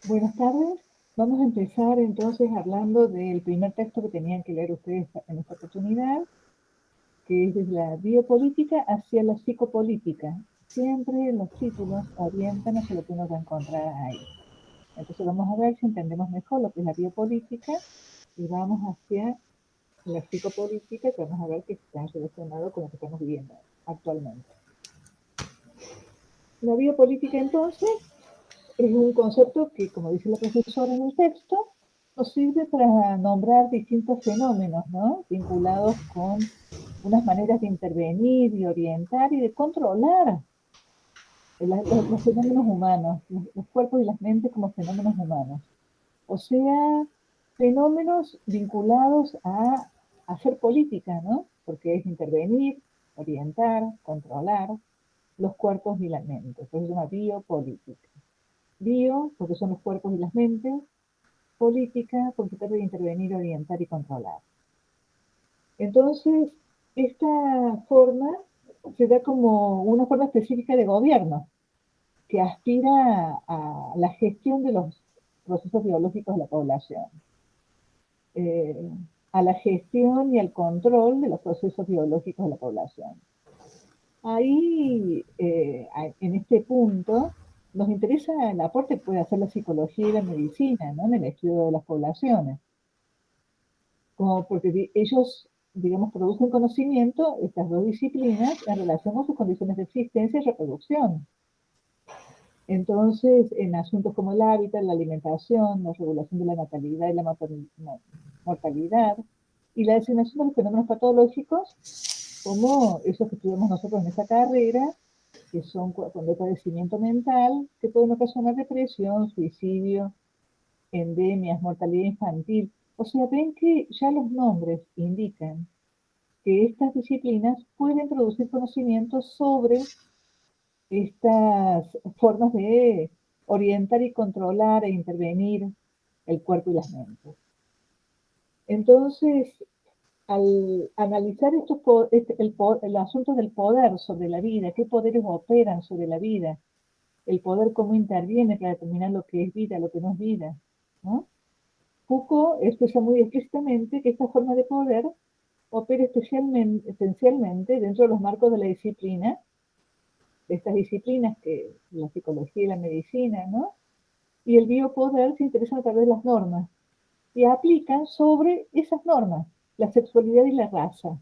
Buenas tardes. Vamos a empezar entonces hablando del primer texto que tenían que leer ustedes en esta oportunidad, que es desde la biopolítica hacia la psicopolítica. Siempre los títulos orientan hacia lo que uno va a encontrar ahí. Entonces vamos a ver si entendemos mejor lo que es la biopolítica y vamos hacia la psicopolítica, que vamos a ver que está relacionado con lo que estamos viviendo actualmente. La biopolítica entonces es un concepto que, como dice la profesora en el texto, nos sirve para nombrar distintos fenómenos, ¿no? Vinculados con unas maneras de intervenir, de orientar y de controlar los fenómenos humanos, los cuerpos y las mentes como fenómenos humanos. O sea, fenómenos vinculados a hacer política, ¿no? Porque es intervenir, orientar, controlar los cuerpos y las mentes. Por eso se llama biopolítica. Bio, porque son los cuerpos y las mentes; política, porque trata de intervenir, orientar y controlar. Entonces, esta forma se da como una forma específica de gobierno que aspira a la gestión de los procesos biológicos de la población, eh, a la gestión y al control de los procesos biológicos de la población. Ahí, en este punto, nos interesa el aporte que puede hacer la psicología y la medicina, ¿no? En el estudio de las poblaciones. Como porque ellos, digamos, producen conocimiento, estas dos disciplinas, en relación con sus condiciones de existencia y reproducción. Entonces, en asuntos como el hábitat, la alimentación, la regulación de la natalidad y la mortalidad, y la designación de los fenómenos patológicos, como esos que estudiamos nosotros en esta carrera, que son cuando hay padecimiento mental, que pueden ocasionar depresión, suicidio, endemias, mortalidad infantil. O sea, ven que ya los nombres indican que estas disciplinas pueden producir conocimientos sobre estas formas de orientar y controlar e intervenir el cuerpo y las mentes. Entonces, al analizar el asunto del poder sobre la vida, qué poderes operan sobre la vida, el poder cómo interviene para determinar lo que es vida, lo que no es vida, ¿no? Foucault expresa muy explícitamente que esta forma de poder opera esencialmente dentro de los marcos de la disciplina, de estas disciplinas que la psicología y la medicina, ¿no? Y el biopoder se interesa a través de las normas y aplican sobre esas normas la sexualidad y la raza.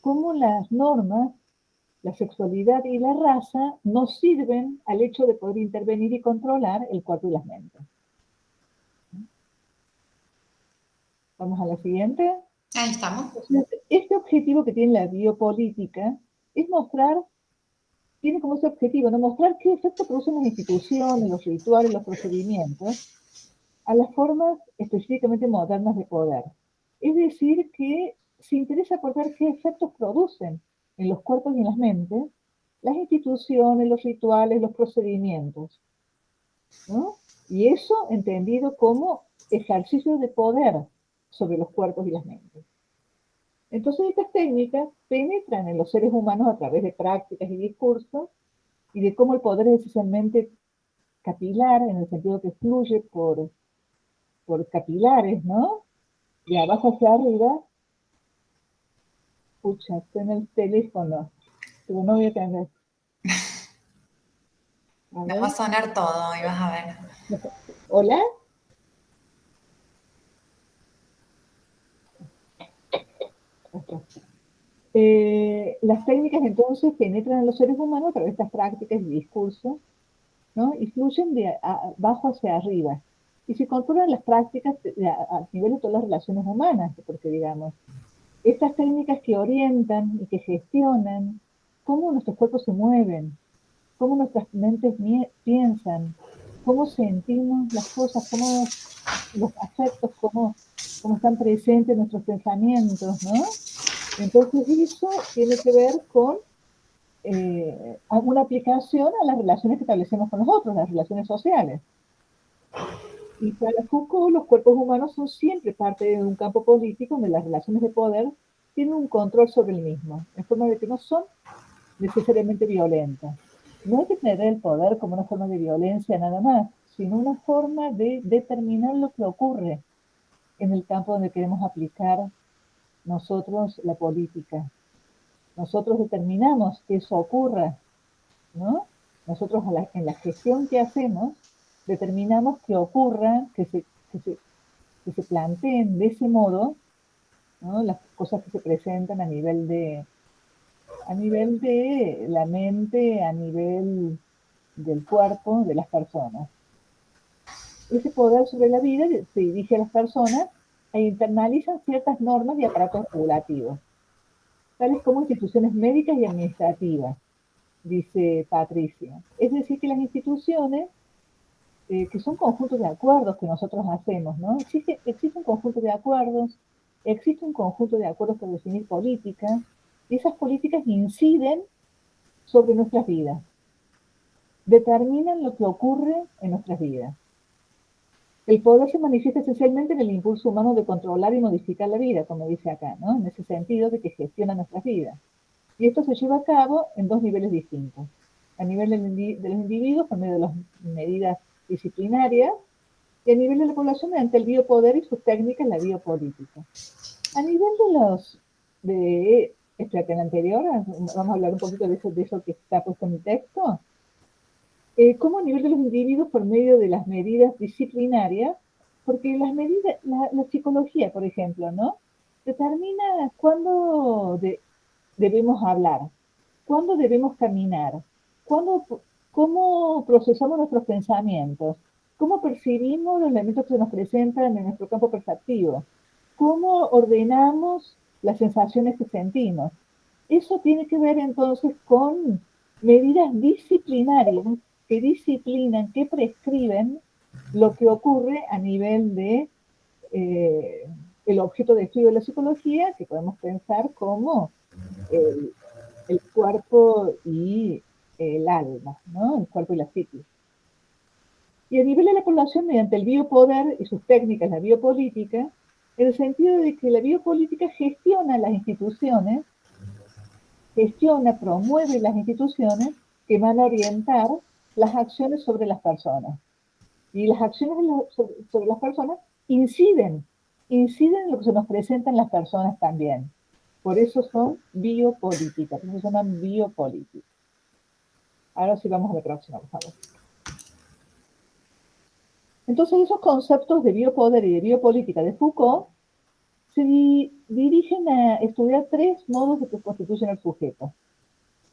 Cómo las normas, la sexualidad y la raza nos sirven al hecho de poder intervenir y controlar el cuerpo y las mentes. Vamos a la siguiente. Ahí estamos. Este objetivo que tiene la biopolítica es mostrar, tiene como ese objetivo, ¿no? Mostrar qué efecto producen las instituciones, los rituales, los procedimientos a las formas específicamente modernas de poder. Es decir, que se interesa por ver qué efectos producen en los cuerpos y en las mentes las instituciones, los rituales, los procedimientos, ¿no? Y eso entendido como ejercicio de poder sobre los cuerpos y las mentes. Entonces estas técnicas penetran en los seres humanos a través de prácticas y discursos y de cómo el poder es esencialmente capilar, en el sentido que fluye por capilares, ¿no? De abajo hacia arriba. Pucha, estoy en el teléfono, pero no voy a tener. A Nos va a ver. sonar todo y vas a ver. ¿Hola? Las técnicas entonces penetran en los seres humanos a través de estas prácticas y discursos, ¿no? Y fluyen de abajo hacia arriba. Y se controlan las prácticas a nivel de todas las relaciones humanas, porque digamos, estas técnicas que orientan y que gestionan cómo nuestros cuerpos se mueven, cómo nuestras mentes piensan, cómo sentimos las cosas, cómo los afectos, cómo están presentes nuestros pensamientos, ¿no? Entonces eso tiene que ver con una aplicación a las relaciones que establecemos con los otros, las relaciones sociales. Y para Foucault, los cuerpos humanos son siempre parte de un campo político donde las relaciones de poder tienen un control sobre el mismo, en forma de que no son necesariamente violentas. No hay que tener el poder como una forma de violencia nada más, sino una forma de determinar lo que ocurre en el campo donde queremos aplicar nosotros la política. Nosotros determinamos que eso ocurra, ¿no? Nosotros en la gestión que hacemos determinamos que ocurra, que se planteen de ese modo, ¿no? Las cosas que se presentan a nivel de la mente, a nivel del cuerpo de las personas. Ese poder sobre la vida se dirige a las personas e internalizan ciertas normas y aparatos regulativos, tales como instituciones médicas y administrativas, dice Patricia. Es decir, que las instituciones, que son conjuntos de acuerdos que nosotros hacemos, ¿no? Existe un conjunto de acuerdos, existe un conjunto de acuerdos para definir políticas, y esas políticas inciden sobre nuestras vidas, determinan lo que ocurre en nuestras vidas. El poder se manifiesta esencialmente en el impulso humano de controlar y modificar la vida, como dice acá, ¿no? En ese sentido de que gestiona nuestras vidas. Y esto se lleva a cabo en dos niveles distintos. A nivel de los individuos, por medio de las medidas disciplinarias, y a nivel de la población, mediante el biopoder y sus técnicas, la biopolítica. A nivel espérate, en la anterior, vamos a hablar un poquito de eso que está puesto en el texto. Cómo a nivel de los individuos por medio de las medidas disciplinarias, porque las medidas, la psicología, por ejemplo, ¿no? Determina cuándo debemos hablar, cuándo debemos caminar, cómo procesamos nuestros pensamientos, cómo percibimos los elementos que se nos presentan en nuestro campo perceptivo, cómo ordenamos las sensaciones que sentimos. Eso tiene que ver entonces con medidas disciplinarias que disciplinan, que prescriben lo que ocurre a nivel de el objeto de estudio de la psicología, que podemos pensar como el cuerpo y el alma, ¿no? El cuerpo y la psiquis. Y a nivel de la población, mediante el biopoder y sus técnicas, la biopolítica, en el sentido de que la biopolítica gestiona las instituciones, promueve las instituciones que van a orientar las acciones sobre las personas. Y las acciones sobre las personas inciden en lo que se nos presenta en las personas también. Por eso son biopolíticas, por eso se llaman biopolíticas. Ahora sí vamos a la próxima, por favor. Entonces esos conceptos de biopoder y de biopolítica de Foucault se dirigen a estudiar tres modos de que constituyen el sujeto: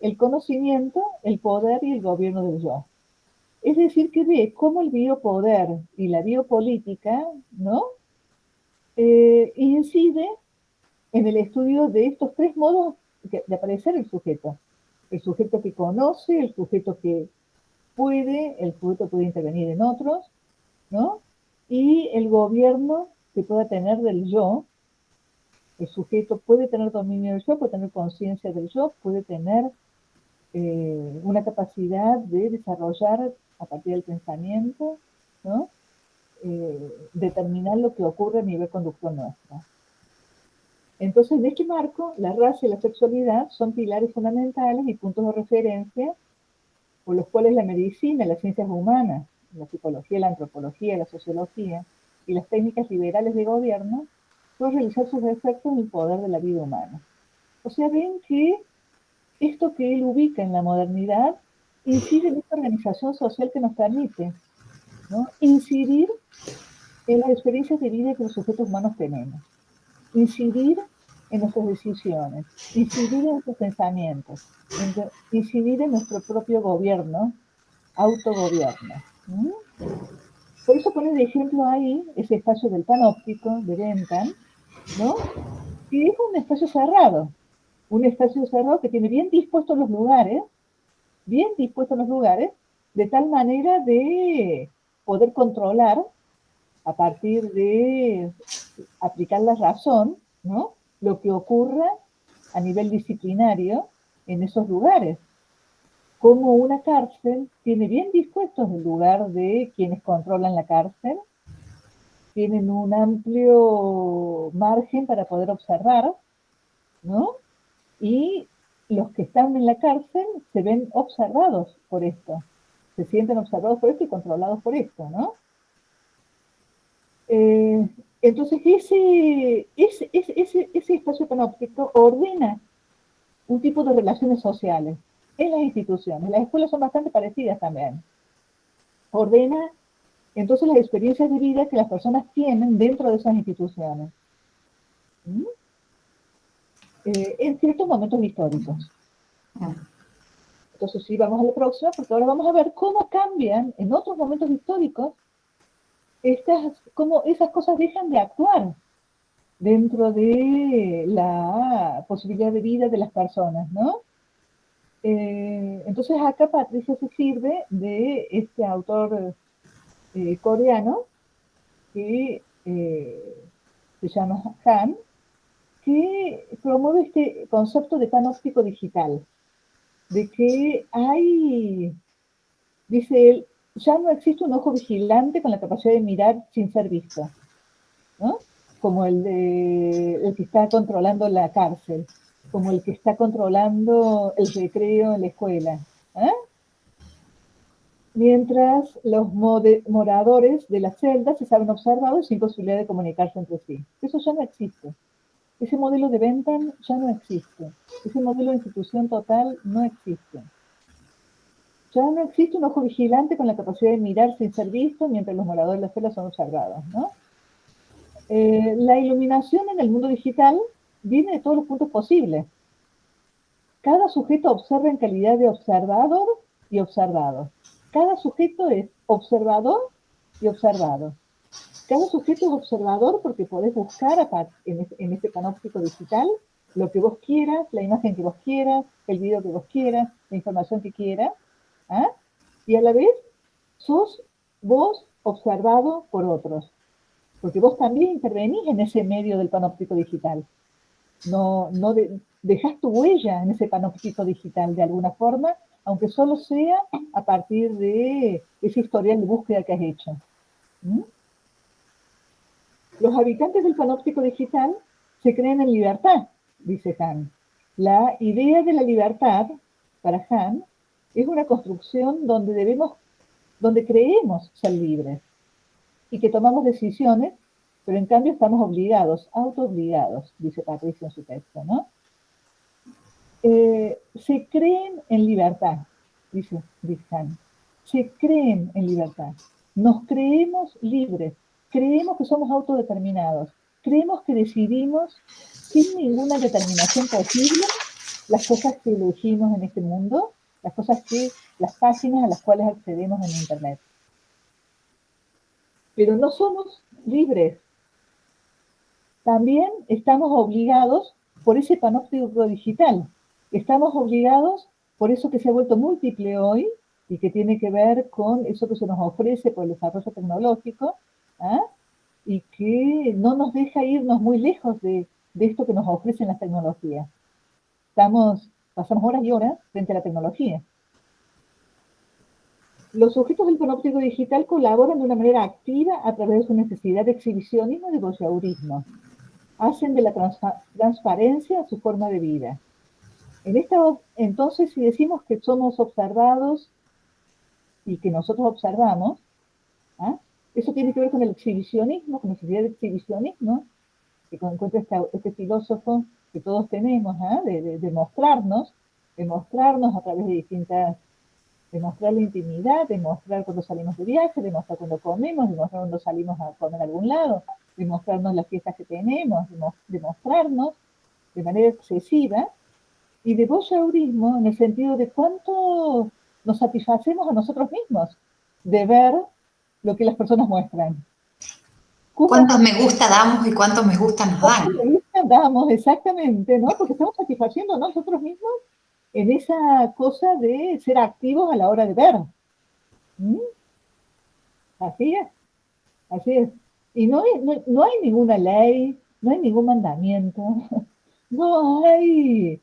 el conocimiento, el poder y el gobierno del yo. Es decir, que ve cómo el biopoder y la biopolítica, ¿no? Incide en el estudio de estos tres modos de aparecer el sujeto. El sujeto que conoce, el sujeto que el sujeto puede intervenir en otros, ¿no? Y el gobierno que pueda tener del yo. El sujeto puede tener dominio del yo, puede tener conciencia del yo, puede tener una capacidad de desarrollar a partir del pensamiento, ¿no? Determinar lo que ocurre a nivel conductual nuestro. Entonces, en este marco, la raza y la sexualidad son pilares fundamentales y puntos de referencia por los cuales la medicina, las ciencias humanas, la psicología, la antropología, la sociología y las técnicas liberales de gobierno pueden realizar sus efectos en el poder de la vida humana. O sea, ven que esto que él ubica en la modernidad incide en esta organización social que nos permite, ¿no?, incidir en las experiencias de vida que los sujetos humanos tenemos, incidir en nuestras decisiones, incidir en nuestros pensamientos, incidir en nuestro propio gobierno, autogobierno. ¿Mm? Por eso pone de ejemplo ahí ese espacio del panóptico de Bentham, ¿no?, que es un espacio cerrado que tiene bien dispuestos los lugares, de tal manera de poder controlar a partir de aplicar la razón, ¿no?, lo que ocurra a nivel disciplinario en esos lugares. Como una cárcel tiene bien dispuestos el lugar de quienes controlan la cárcel, tienen un amplio margen para poder observar, ¿no? Y los que están en la cárcel se ven observados por esto, se sienten observados por esto y controlados por esto, ¿no? Entonces, ese espacio panóptico ordena un tipo de relaciones sociales en las instituciones. Las escuelas son bastante parecidas también. Ordena entonces las experiencias de vida que las personas tienen dentro de esas instituciones. ¿Mm? En ciertos momentos históricos. Entonces sí, vamos a la próxima, porque ahora vamos a ver cómo cambian en otros momentos históricos cómo esas cosas dejan de actuar dentro de la posibilidad de vida de las personas, ¿no? Entonces acá Patricia se sirve de este autor coreano que se llama Han, que promueve este concepto de panóptico digital, de que dice él, ya no existe un ojo vigilante con la capacidad de mirar sin ser visto, ¿no? Como el que está controlando la cárcel, como el que está controlando el recreo en la escuela. ¿Eh? Mientras los moradores de las celdas se saben observados sin posibilidad de comunicarse entre sí. Eso ya no existe. Ese modelo de Bentham ya no existe. Ese modelo de institución total no existe. Ya no existe un ojo vigilante con la capacidad de mirar sin ser visto mientras los moradores de las celdas son observados, ¿no? La iluminación en el mundo digital viene de todos los puntos posibles. Cada sujeto observa en calidad de observador y observado. Cada sujeto es observador y observado. Cada sujeto es observador porque podés buscar en este panóptico digital lo que vos quieras, la imagen que vos quieras, el video que vos quieras, la información que quieras. ¿Ah? Y a la vez sos vos observado por otros, porque vos también intervenís en ese medio del panóptico digital. No dejás tu huella en ese panóptico digital de alguna forma, aunque solo sea a partir de ese historial de búsqueda que has hecho. ¿Mm? Los habitantes del panóptico digital se creen en libertad, dice Han. La idea de la libertad, para Han, es una construcción donde creemos ser libres y que tomamos decisiones, pero en cambio estamos obligados, autoobligados, dice Patricia en su texto, ¿no? Se creen en libertad, dice Han. Se creen en libertad. Nos creemos libres, creemos que somos autodeterminados, creemos que decidimos sin ninguna determinación posible las cosas que elegimos en este mundo, las páginas a las cuales accedemos en Internet. Pero no somos libres. También estamos obligados por ese panóptico digital. Estamos obligados por eso que se ha vuelto múltiple hoy y que tiene que ver con eso que se nos ofrece por el desarrollo tecnológico, ¿ah? Y que no nos deja irnos muy lejos de esto que nos ofrecen las tecnologías. Pasamos horas y horas frente a la tecnología. Los sujetos del panóptico digital colaboran de una manera activa a través de su necesidad de exhibicionismo y de voyeurismo. Hacen de la transparencia su forma de vida. Entonces, si decimos que somos observados y que nosotros observamos, ¿ah? Eso tiene que ver con el exhibicionismo, con la necesidad de exhibicionismo, que encuentra este filósofo que todos tenemos, ¿ah? de mostrarnos a través de de mostrar la intimidad, de mostrar cuando salimos de viaje, de mostrar cuando comemos, de mostrar cuando salimos a comer a algún lado, de mostrarnos las fiestas que tenemos, de mostrarnos de manera excesiva, y de voyeurismo en el sentido de cuánto nos satisfacemos a nosotros mismos de ver lo que las personas muestran. ¿Cuántos me gusta damos y cuántos me gusta nos dan? Damos exactamente, ¿no? Porque estamos satisfaciendo a nosotros mismos en esa cosa de ser activos a la hora de ver. ¿Mm? Así es, así es. Y no hay ninguna ley, no hay ningún mandamiento, no hay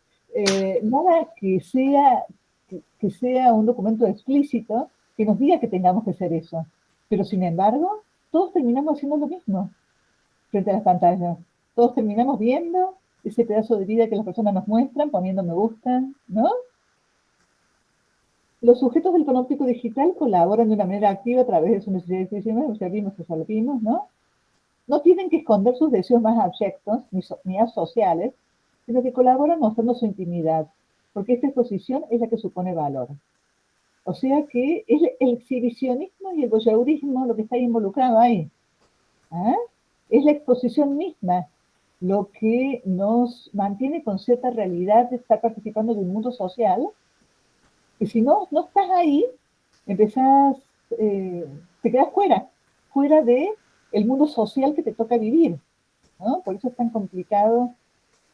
nada que sea un documento explícito que nos diga que tengamos que hacer eso. Pero sin embargo, todos terminamos haciendo lo mismo frente a las pantallas. Todos terminamos viendo ese pedazo de vida que las personas nos muestran, poniendo me gusta, ¿no? Los sujetos del panóptico digital colaboran de una manera activa a través de sus necesidades físicas, ya vimos, ya lo vimos, ¿no? No tienen que esconder sus deseos más abyectos ni asociales, sino que colaboran mostrando su intimidad, porque esta exposición es la que supone valor. O sea que es el exhibicionismo y el voyeurismo lo que está involucrado ahí. ¿Ah? Es la exposición misma lo que nos mantiene con cierta realidad de estar participando de un mundo social, y si no estás ahí, empezás, te quedas fuera de el mundo social que te toca vivir, ¿no? Por eso es tan complicado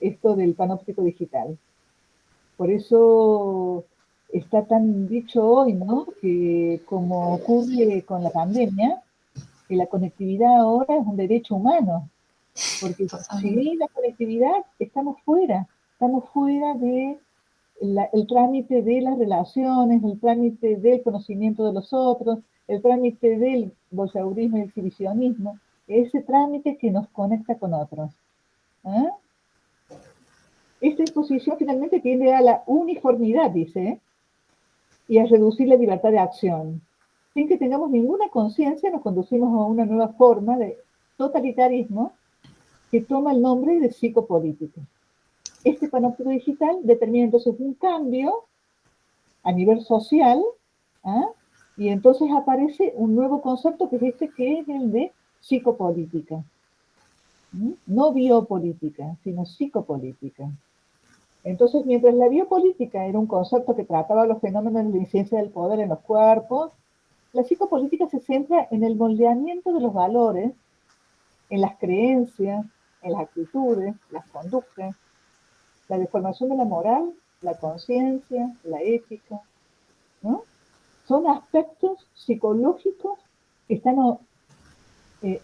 esto del panóptico digital. Por eso está tan dicho hoy, ¿no? Que como ocurre con la pandemia, que la conectividad ahora es un derecho humano, porque Totalmente. sin la conectividad estamos fuera de el trámite de las relaciones, el trámite del conocimiento de los otros, el trámite del voyeurismo y exhibicionismo, ese trámite que nos conecta con otros. ¿Ah? Esta exposición finalmente tiende a la uniformidad, dice, y a reducir la libertad de acción. Sin que tengamos ninguna conciencia, nos conducimos a una nueva forma de totalitarismo que toma el nombre de psicopolítica. Este panóptico digital determina entonces un cambio a nivel social, ¿ah? Y entonces aparece un nuevo concepto que es este, que es el de psicopolítica. No biopolítica, sino psicopolítica. Entonces, mientras la biopolítica era un concepto que trataba los fenómenos de la incidencia del poder en los cuerpos, la psicopolítica se centra en el moldeamiento de los valores, en las creencias, en las actitudes, las conductas, la deformación de la moral, la conciencia, la ética, ¿no? Son aspectos psicológicos que están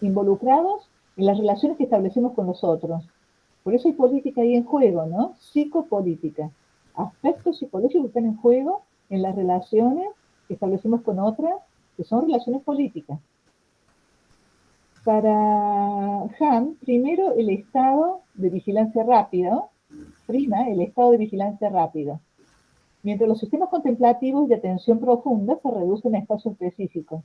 involucrados en las relaciones que establecemos con los otros. Por eso hay política ahí en juego, ¿no? Psicopolítica. Aspectos psicológicos que están en juego en las relaciones que establecemos con otras, que son relaciones políticas. Para Han, primero el estado de vigilancia rápido, prima el estado de vigilancia rápido, mientras los sistemas contemplativos de atención profunda se reducen a espacios específicos.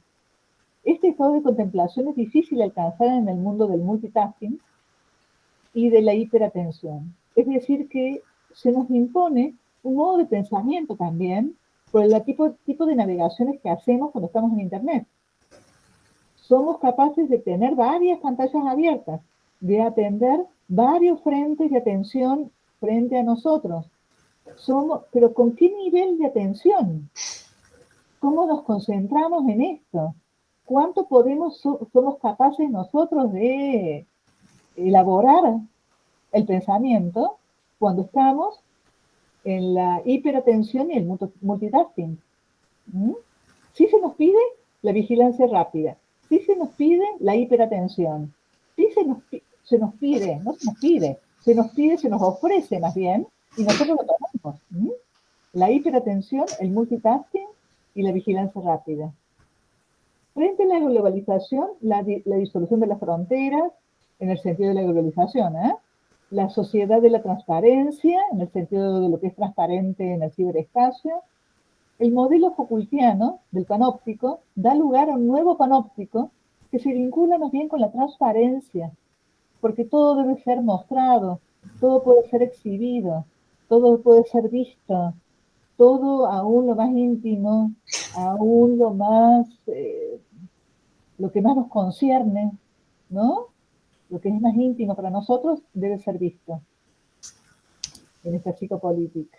Este estado de contemplación es difícil de alcanzar en el mundo del multitasking y de la hiperatención. Es decir, que se nos impone un modo de pensamiento también por el tipo de navegaciones que hacemos cuando estamos en Internet. Somos capaces de tener varias pantallas abiertas, de atender varios frentes de atención frente a nosotros. Pero ¿con qué nivel de atención? ¿Cómo nos concentramos en esto? ¿Cuánto somos capaces nosotros de elaborar el pensamiento cuando estamos en la hiperatención y el multitasking? ¿Mm? Sí se nos pide la vigilancia rápida, sí se nos pide la hiperatención, sí se nos pide, no se nos pide, se nos ofrece más bien, y nosotros lo tomamos. ¿Mm? La hiperatención, el multitasking y la vigilancia rápida. Frente a la globalización, la disolución de las fronteras, en el sentido de la globalización, ¿eh? La sociedad de la transparencia, en el sentido de lo que es transparente en el ciberespacio. El modelo Foucaultiano del panóptico da lugar a un nuevo panóptico que se vincula más bien con la transparencia, porque todo debe ser mostrado, todo puede ser exhibido, todo puede ser visto, todo aún lo más íntimo, aún lo que más nos concierne, ¿no? Lo que es más íntimo para nosotros debe ser visto en esta psicopolítica.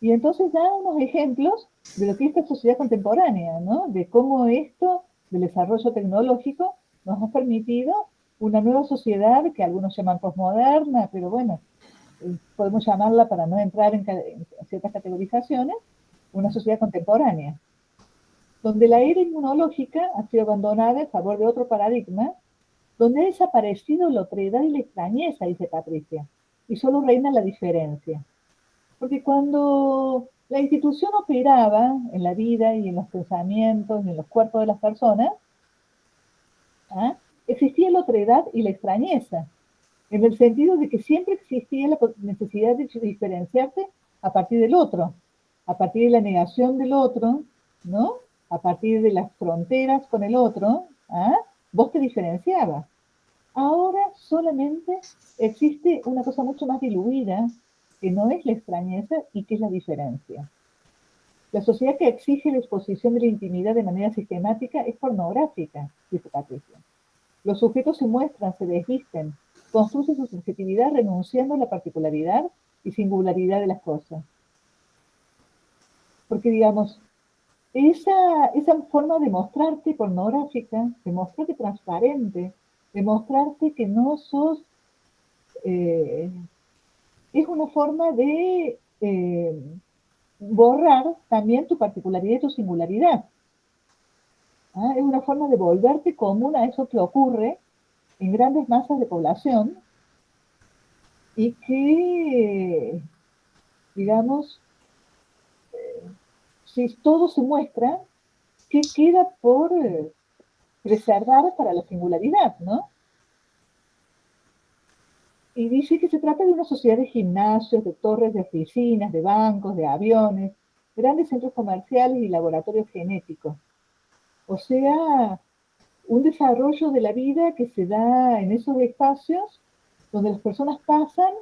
Y entonces da unos ejemplos de lo que es esta sociedad contemporánea, ¿no? De cómo esto del desarrollo tecnológico nos ha permitido una nueva sociedad que algunos llaman posmoderna, pero bueno, podemos llamarla, para no entrar en ciertas categorizaciones, una sociedad contemporánea, donde la era inmunológica ha sido abandonada en favor de otro paradigma, donde ha desaparecido la otredad y la extrañeza, dice Patricia, y solo reina la diferencia. Porque cuando la institución operaba en la vida y en los pensamientos y en los cuerpos de las personas, ¿ah? Existía la otredad y la extrañeza, en el sentido de que siempre existía la necesidad de diferenciarse a partir del otro, a partir de la negación del otro, ¿no? A partir de las fronteras con el otro, ¿ah? Vos te diferenciabas. Ahora solamente existe una cosa mucho más diluida, que no es la extrañeza y que es la diferencia. La sociedad que exige la exposición de la intimidad de manera sistemática es pornográfica, dice Patricia. Los sujetos se muestran, se desvisten, construyen su subjetividad renunciando a la particularidad y singularidad de las cosas. Porque, digamos, esa forma de mostrarte pornográfica, de mostrarte transparente, de mostrarte que no sos, eh, es una forma de borrar también tu particularidad y tu singularidad. ¿Ah? Es una forma de volverte común a eso que ocurre en grandes masas de población y que, digamos, si todo se muestra, ¿qué queda por preservar para la singularidad, ¿no? Y dice que se trata de una sociedad de gimnasios, de torres de oficinas, de bancos, de aviones, grandes centros comerciales y laboratorios genéticos. O sea, un desarrollo de la vida que se da en esos espacios donde las personas pasan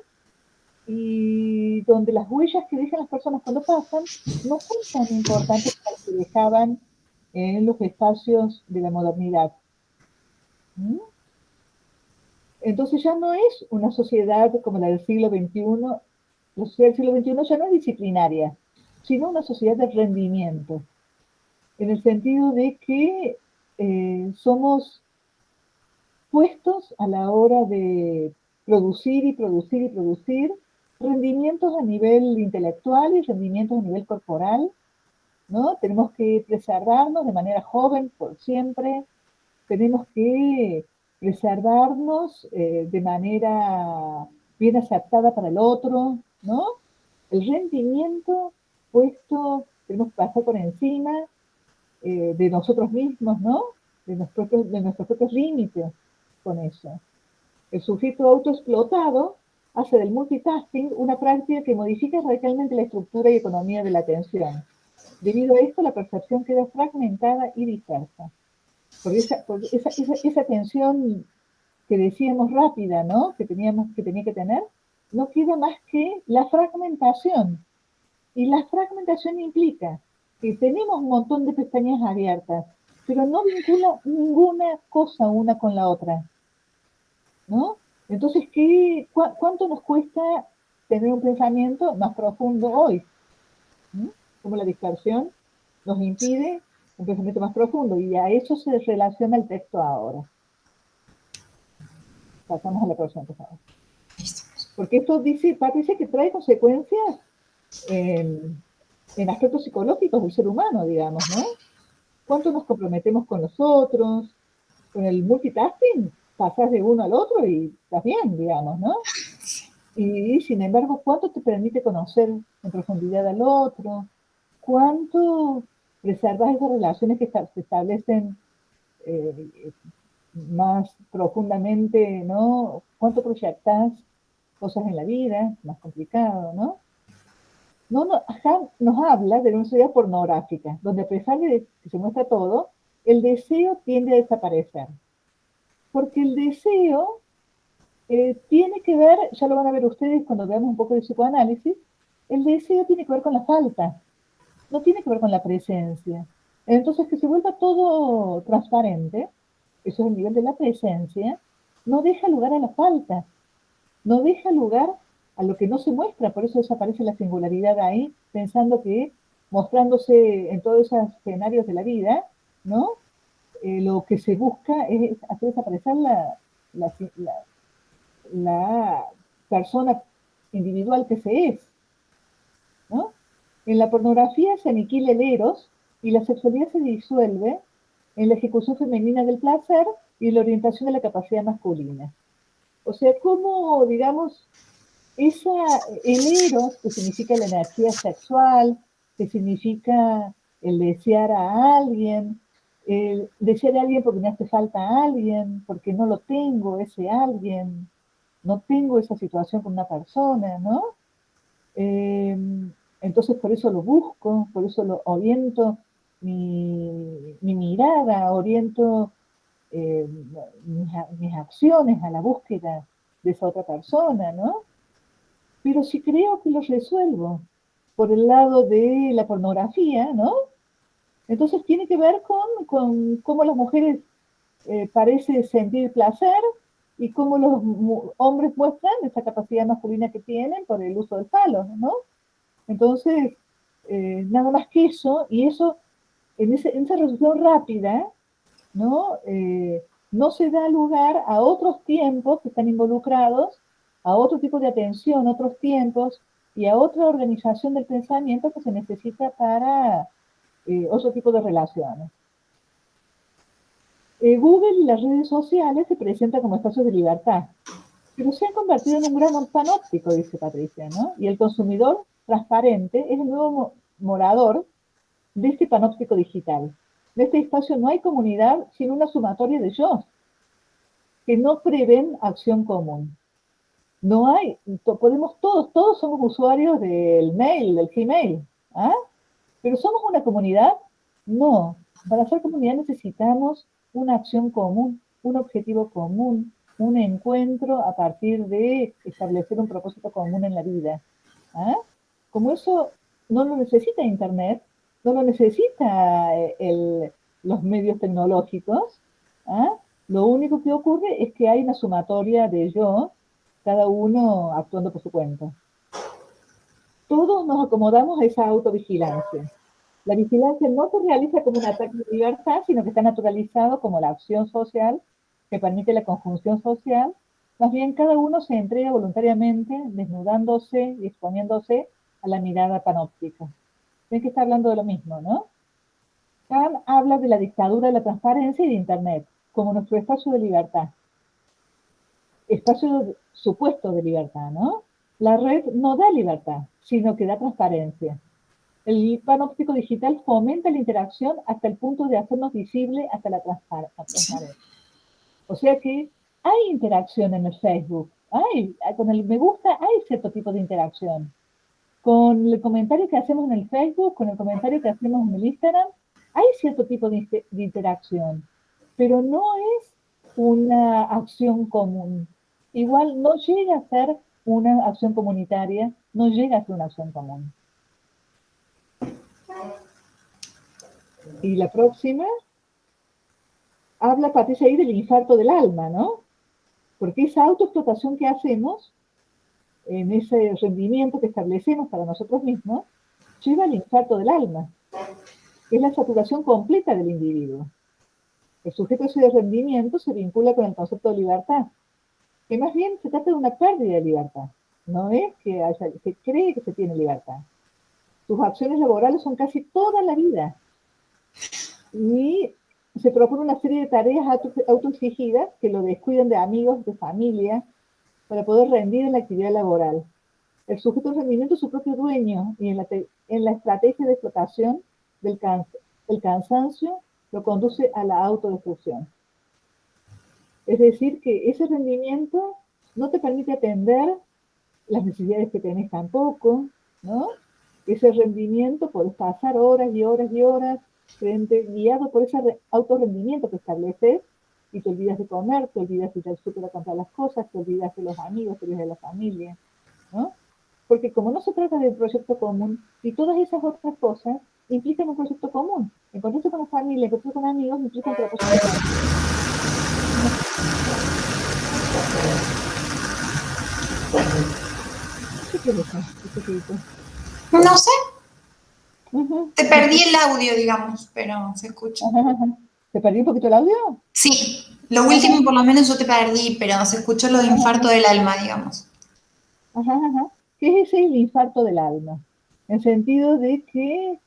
y donde las huellas que dejan las personas cuando pasan no son tan importantes como las que dejaban en los espacios de la modernidad. ¿Mm? Entonces ya no es una sociedad como la del siglo XXI, la sociedad del siglo XXI ya no es disciplinaria, sino una sociedad de rendimiento, en el sentido de que somos puestos a la hora de producir y producir y producir rendimientos a nivel intelectual y rendimientos a nivel corporal, ¿no? Tenemos que preservarnos de manera joven por siempre, tenemos que preservarnos de manera bien aceptada para el otro, ¿no? El rendimiento puesto, tenemos que pasar por encima de nosotros mismos, ¿no? De nuestros propios límites con eso. El sujeto autoexplotado hace del multitasking una práctica que modifica radicalmente la estructura y economía de la atención. Debido a esto, la percepción queda fragmentada y dispersa. Esa atención que decíamos rápida, ¿no? Que tenía que tener, no queda más que la fragmentación. Y la fragmentación implica que tenemos un montón de pestañas abiertas, pero no vincula ninguna cosa una con la otra, ¿no? Entonces, ¿cuánto nos cuesta tener un pensamiento más profundo hoy? ¿Mm? Como la dispersión nos impide un pensamiento más profundo, y a eso se relaciona el texto ahora. Pasamos a la próxima, por favor. Porque esto dice que trae consecuencias en aspectos psicológicos del ser humano, digamos, ¿no? ¿Cuánto nos comprometemos con los otros? Con el multitasking pasas de uno al otro y estás bien, digamos, ¿no? Y sin embargo, ¿cuánto te permite conocer en profundidad al otro? ¿Cuánto preservas esas relaciones que se establecen más profundamente, ¿no? ¿Cuánto proyectas cosas en la vida? Más complicado, ¿no? Acá nos habla de una sociedad pornográfica, donde a pesar de que se muestra todo, el deseo tiende a desaparecer. Porque el deseo tiene que ver, ya lo van a ver ustedes cuando veamos un poco de psicoanálisis, el deseo tiene que ver con la falta, no tiene que ver con la presencia. Entonces, que se vuelva todo transparente, eso es el nivel de la presencia, no deja lugar a la falta, no deja lugar a lo que no se muestra, por eso desaparece la singularidad ahí, pensando que mostrándose en todos esos escenarios de la vida, ¿no? Lo que se busca es hacer desaparecer la, la, la persona individual que se es, ¿no? En la pornografía se aniquila el eros y la sexualidad se disuelve en la ejecución femenina del placer y la orientación de la capacidad masculina. O sea, como, digamos, el eros, que significa la energía sexual, que significa el desear a alguien, el desear a alguien porque me hace falta a alguien, porque no lo tengo, ese alguien, no tengo esa situación con una persona, ¿no? Entonces por eso lo busco, por eso lo oriento mi mirada, oriento eh, mis acciones a la búsqueda de esa otra persona, ¿no? Pero si creo que lo resuelvo por el lado de la pornografía, ¿no? Entonces tiene que ver con cómo las mujeres parece sentir placer y cómo los hombres muestran esa capacidad masculina que tienen por el uso del falo, ¿no? Entonces, nada más que eso, y eso, en esa resolución rápida, ¿no? No se da lugar a otros tiempos que están involucrados, a otro tipo de atención, otros tiempos y a otra organización del pensamiento que se necesita para otro tipo de relaciones. Google y las redes sociales se presentan como espacios de libertad, pero se han convertido en un gran panóptico, dice Patricia, ¿no? Y el consumidor transparente es el nuevo morador de este panóptico digital. De este espacio no hay comunidad, sino una sumatoria de yo, que no prevén acción común. No hay, podemos todos somos usuarios del mail, del Gmail, ¿ah? Pero ¿somos una comunidad? No. Para ser comunidad necesitamos una acción común, un objetivo común, un encuentro a partir de establecer un propósito común en la vida. ¿Ah? Como eso no lo necesita Internet, no lo necesita los medios tecnológicos, ¿ah? Lo único que ocurre es que hay una sumatoria de yo, cada uno actuando por su cuenta. Todos nos acomodamos a esa autovigilancia. La vigilancia no se realiza como un ataque de libertad, sino que está naturalizado como la acción social que permite la conjunción social. Más bien, cada uno se entrega voluntariamente, desnudándose y exponiéndose a la mirada panóptica. Ven que está hablando de lo mismo, ¿no? Kant habla de la dictadura de la transparencia y de Internet como nuestro espacio de libertad, espacio supuesto de libertad, ¿no? La red no da libertad, sino que da transparencia. El panóptico digital fomenta la interacción hasta el punto de hacernos visible hasta la transparencia. O sea que hay interacción en el Facebook, con el me gusta hay cierto tipo de interacción. Con el comentario que hacemos en el Facebook, con el comentario que hacemos en el Instagram, hay cierto tipo de interacción, pero no es una acción común. Igual no llega a ser una acción comunitaria, no llega a ser una acción común. Y la próxima, habla Patricia ahí del infarto del alma, ¿no? Porque esa autoexplotación que hacemos, en ese rendimiento que establecemos para nosotros mismos, lleva al infarto del alma. Es la saturación completa del individuo. El sujeto ese de rendimiento se vincula con el concepto de libertad, que más bien se trata de una pérdida de libertad. No es que se cree que se tiene libertad. Sus acciones laborales son casi toda la vida. Y se propone una serie de tareas autoexigidas que lo descuidan de amigos, de familia, para poder rendir en la actividad laboral. El sujeto de rendimiento es su propio dueño y en la estrategia de explotación el cansancio lo conduce a la autodestrucción. Es decir, que ese rendimiento no te permite atender las necesidades que tenés tampoco, ¿no? Ese rendimiento, podés pasar horas y horas y horas guiado por ese autorrendimiento que estableces y te olvidas de comer, te olvidas de ir al súper a comprar las cosas, te olvidas de los amigos, te olvidas de la familia, ¿no? Porque como no se trata de un proyecto común, y todas esas otras cosas implican un proyecto común. Encontrarse con la familia, encontrarse con amigos, implica un propósito común. ¿Qué es eso? No sé, Uh-huh. te perdí el audio, digamos, pero se escucha. ¿Te perdí un poquito el audio? Sí, lo último por lo menos yo te perdí, pero se escuchó lo de infarto del alma, digamos. ¿Qué es el infarto del alma? En sentido de que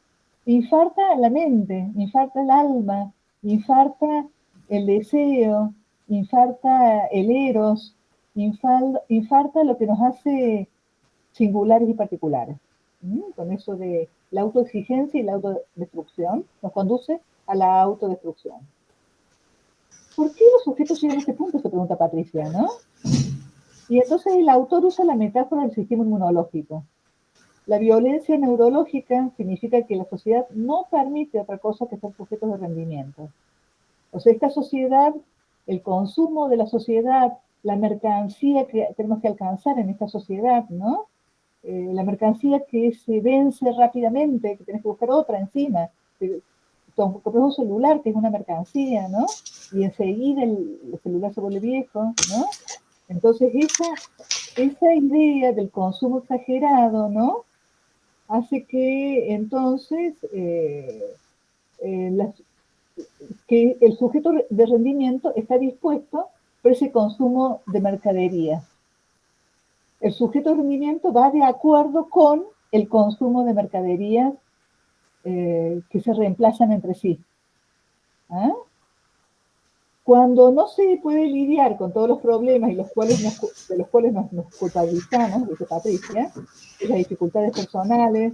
infarta la mente, infarta el alma, infarta el deseo, infarta el eros, infarta lo que nos hace singulares y particulares. Con eso de la autoexigencia y la autodestrucción, nos conduce a la autodestrucción. ¿Por qué los sujetos llegan a este punto? Se pregunta Patricia, ¿no? Y entonces el autor usa la metáfora del sistema inmunológico. La violencia neurológica significa que la sociedad no permite otra cosa que ser sujetos de rendimiento. O sea, esta sociedad, el consumo de la sociedad, la mercancía que tenemos que alcanzar en esta sociedad, ¿no? La mercancía que se vence rápidamente, que tienes que buscar otra encima. Compras un celular, que es una mercancía, ¿no? Y enseguida el celular se vuelve viejo, ¿no? Entonces esa idea del consumo exagerado, ¿no? Hace que entonces que el sujeto de rendimiento está dispuesto por ese consumo de mercadería. El sujeto de rendimiento va de acuerdo con el consumo de mercaderías que se reemplazan entre sí. ¿Ah? Cuando no se puede lidiar con todos los problemas y de los cuales nos culpabilizamos, dice Patricia, las dificultades personales,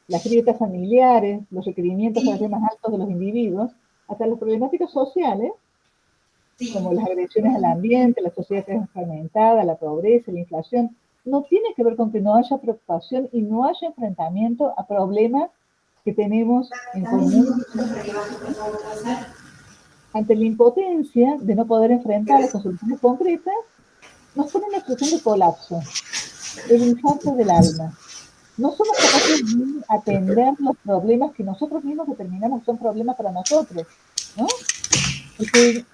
las grietas familiares, los requerimientos cada vez más altos de los individuos, hasta las problemáticas sociales, como las agresiones al ambiente, la sociedad que es fragmentada, la pobreza, la inflación, no tiene que ver con que no haya preocupación y no haya enfrentamiento a problemas que tenemos en común. Ante la impotencia de no poder enfrentarlas con soluciones concretas, nos pone en una situación de colapso, el infarto del alma. No somos capaces de atender los problemas que nosotros mismos determinamos que son problemas para nosotros, ¿no? Porque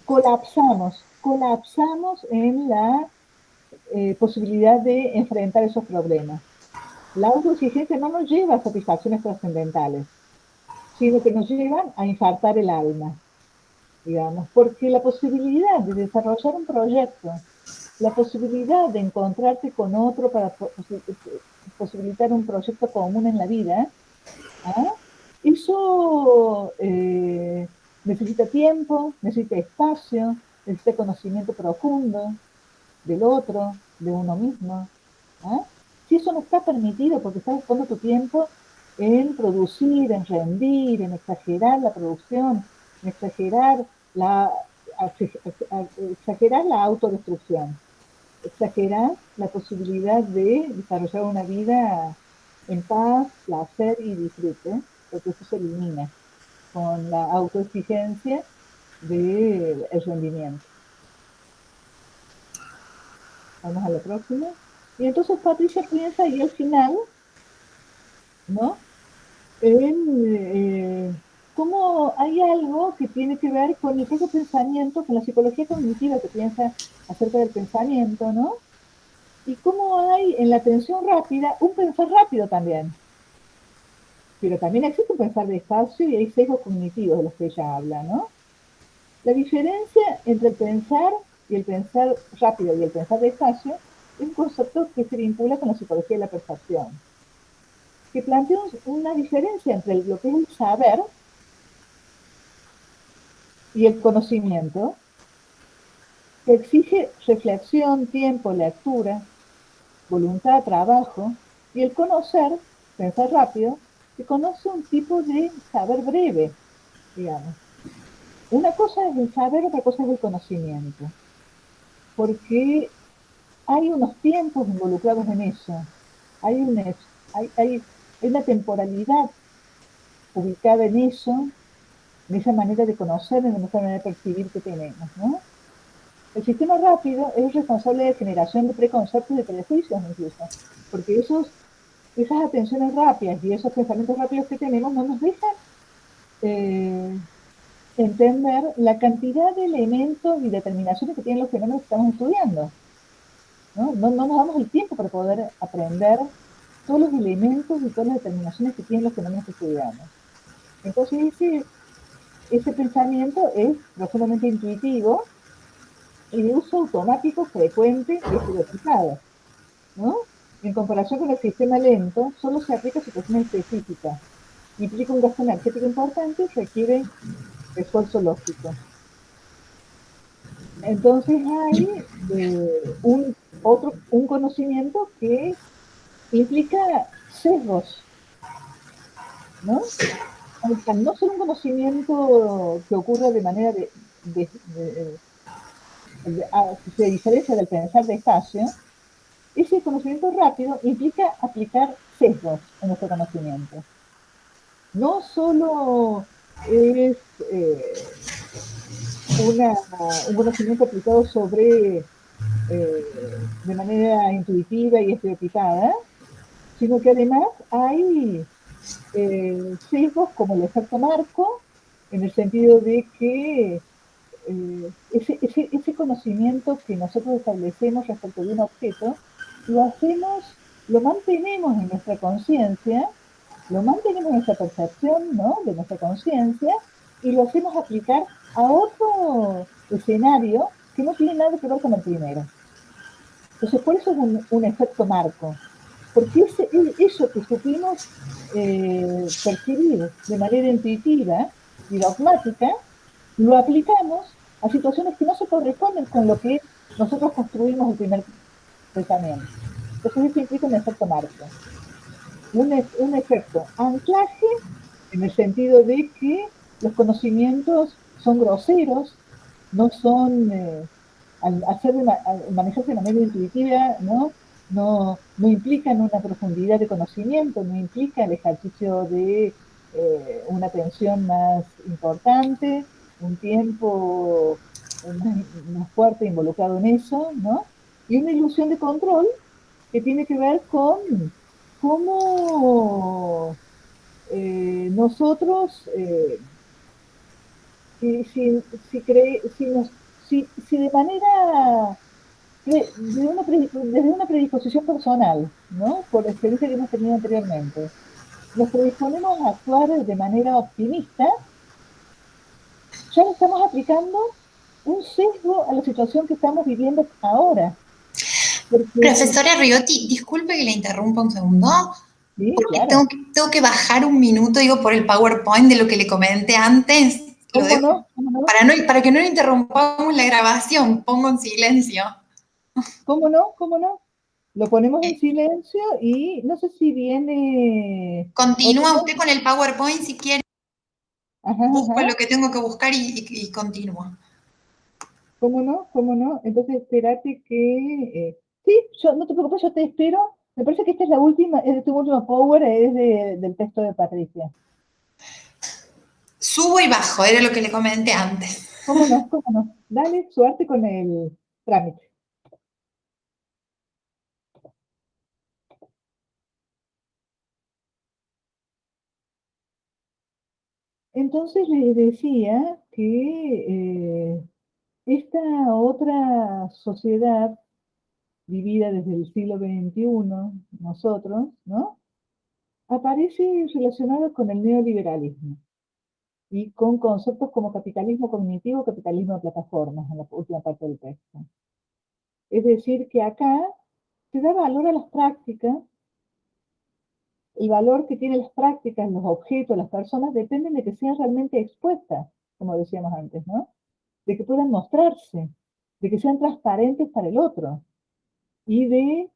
colapsamos en la posibilidad de enfrentar esos problemas. La autoexigencia no nos lleva a satisfacciones trascendentales, sino que nos llevan a infartar el alma, digamos, porque la posibilidad de desarrollar un proyecto, la posibilidad de encontrarte con otro para posibilitar un proyecto común en la vida, ¿ah? Eso necesita tiempo, necesita espacio, necesita conocimiento profundo del otro, de uno mismo. ¿Ah? Si eso no está permitido porque estás ocupando tu tiempo en producir, en rendir, en exagerar la producción, en exagerar la autodestrucción, exagerar la posibilidad de desarrollar una vida en paz, placer y disfrute, porque eso se elimina con la autoexigencia del rendimiento. Vamos a la próxima. Y entonces Patricia piensa y al final, ¿no? En cómo hay algo que tiene que ver con el propio pensamiento, con la psicología cognitiva que piensa acerca del pensamiento, ¿no? Y cómo hay en la atención rápida un pensar rápido también. Pero también existe un pensar despacio y hay sesgos cognitivos de los que ella habla, ¿no? La diferencia entre el pensar rápido y el pensar despacio es un concepto que se vincula con la psicología de la percepción, que plantea una diferencia entre lo que es el saber y el conocimiento, que exige reflexión, tiempo, lectura, voluntad, trabajo, y el conocer, pensar rápido, que conoce un tipo de saber breve, digamos. Una cosa es el saber, otra cosa es el conocimiento, porque hay unos tiempos involucrados en eso, hay una temporalidad ubicada en eso, en esa manera de conocer, en esa manera de percibir que tenemos, ¿no? El sistema rápido es responsable de generación de preconceptos y de prejuicios incluso, porque esas atenciones rápidas y esos pensamientos rápidos que tenemos no nos dejan entender la cantidad de elementos y determinaciones que tienen los fenómenos que estamos estudiando. No nos damos el tiempo para poder aprender todos los elementos y todas las determinaciones que tienen los fenómenos que estudiamos. Entonces ese pensamiento es profundamente intuitivo y de uso automático, frecuente y estereotipado, ¿no? En comparación con el sistema lento, solo se aplica a situaciones específicas, implica un gasto energético importante y requiere esfuerzo lógico. Entonces hay un conocimiento que implica sesgos, ¿no? O sea, no solo un conocimiento que ocurra de manera que se diferencia del pensar despacio, ese conocimiento rápido implica aplicar sesgos en nuestro conocimiento. No solo es una, un conocimiento aplicado sobre de manera intuitiva y estereotipada, sino que además hay sesgos como el efecto marco, en el sentido de que ese conocimiento que nosotros establecemos respecto de un objeto, lo hacemos, lo mantenemos en nuestra conciencia, lo mantenemos en nuestra percepción, ¿no? De nuestra conciencia, y lo hacemos aplicar a otro escenario que no tiene nada que ver con el primero. Entonces, por eso es un efecto marco, porque eso que supimos percibir de manera intuitiva y dogmática, lo aplicamos a situaciones que no se corresponden con lo que nosotros construimos el primer pensamiento. Entonces, eso implica un efecto marco, un efecto anclaje en el sentido de que los conocimientos son groseros, no son, al manejarse de manera intuitiva, ¿no? No implican una profundidad de conocimiento, no implica el ejercicio de una atención más importante, un tiempo más fuerte involucrado en eso, ¿no? Y una ilusión de control que tiene que ver con cómo nosotros, si, si de manera, desde una predisposición personal, ¿no? Por la experiencia que hemos tenido anteriormente, nos predisponemos a actuar de manera optimista, ya le estamos aplicando un sesgo a la situación que estamos viviendo ahora. Porque, Profesora Riotti, disculpe que le interrumpa un segundo, sí, porque claro, tengo que bajar un minuto, digo, por el PowerPoint de lo que le comenté antes. Lo ¿cómo dejo no? ¿Cómo no? para, no, para que no le interrumpamos la grabación, pongo en silencio. ¿Cómo no? ¿Cómo no? Lo ponemos en Eh, silencio y no sé si viene otro. Continúa usted con el PowerPoint si quiere, Ajá, busco ajá. lo que tengo que buscar y continúo. ¿Cómo no? ¿Cómo no? Entonces, espérate que... sí, yo, no te preocupes, yo te espero. Me parece que esta es la última, es de tu último power, es del texto de Patricia. Subo y bajo, era lo que le comenté antes. ¿Cómo no? ¿Cómo no? Dale, suerte con el trámite. Entonces les decía que esta otra sociedad vivida desde el siglo XXI, nosotros, ¿no? Aparece relacionada con el neoliberalismo y con conceptos como capitalismo cognitivo, capitalismo de plataformas, en la última parte del texto. Es decir, que acá se da valor a las prácticas, el valor que tienen las prácticas, los objetos, las personas, dependen de que sean realmente expuestas, como decíamos antes, ¿no? De que puedan mostrarse, de que sean transparentes para el otro y de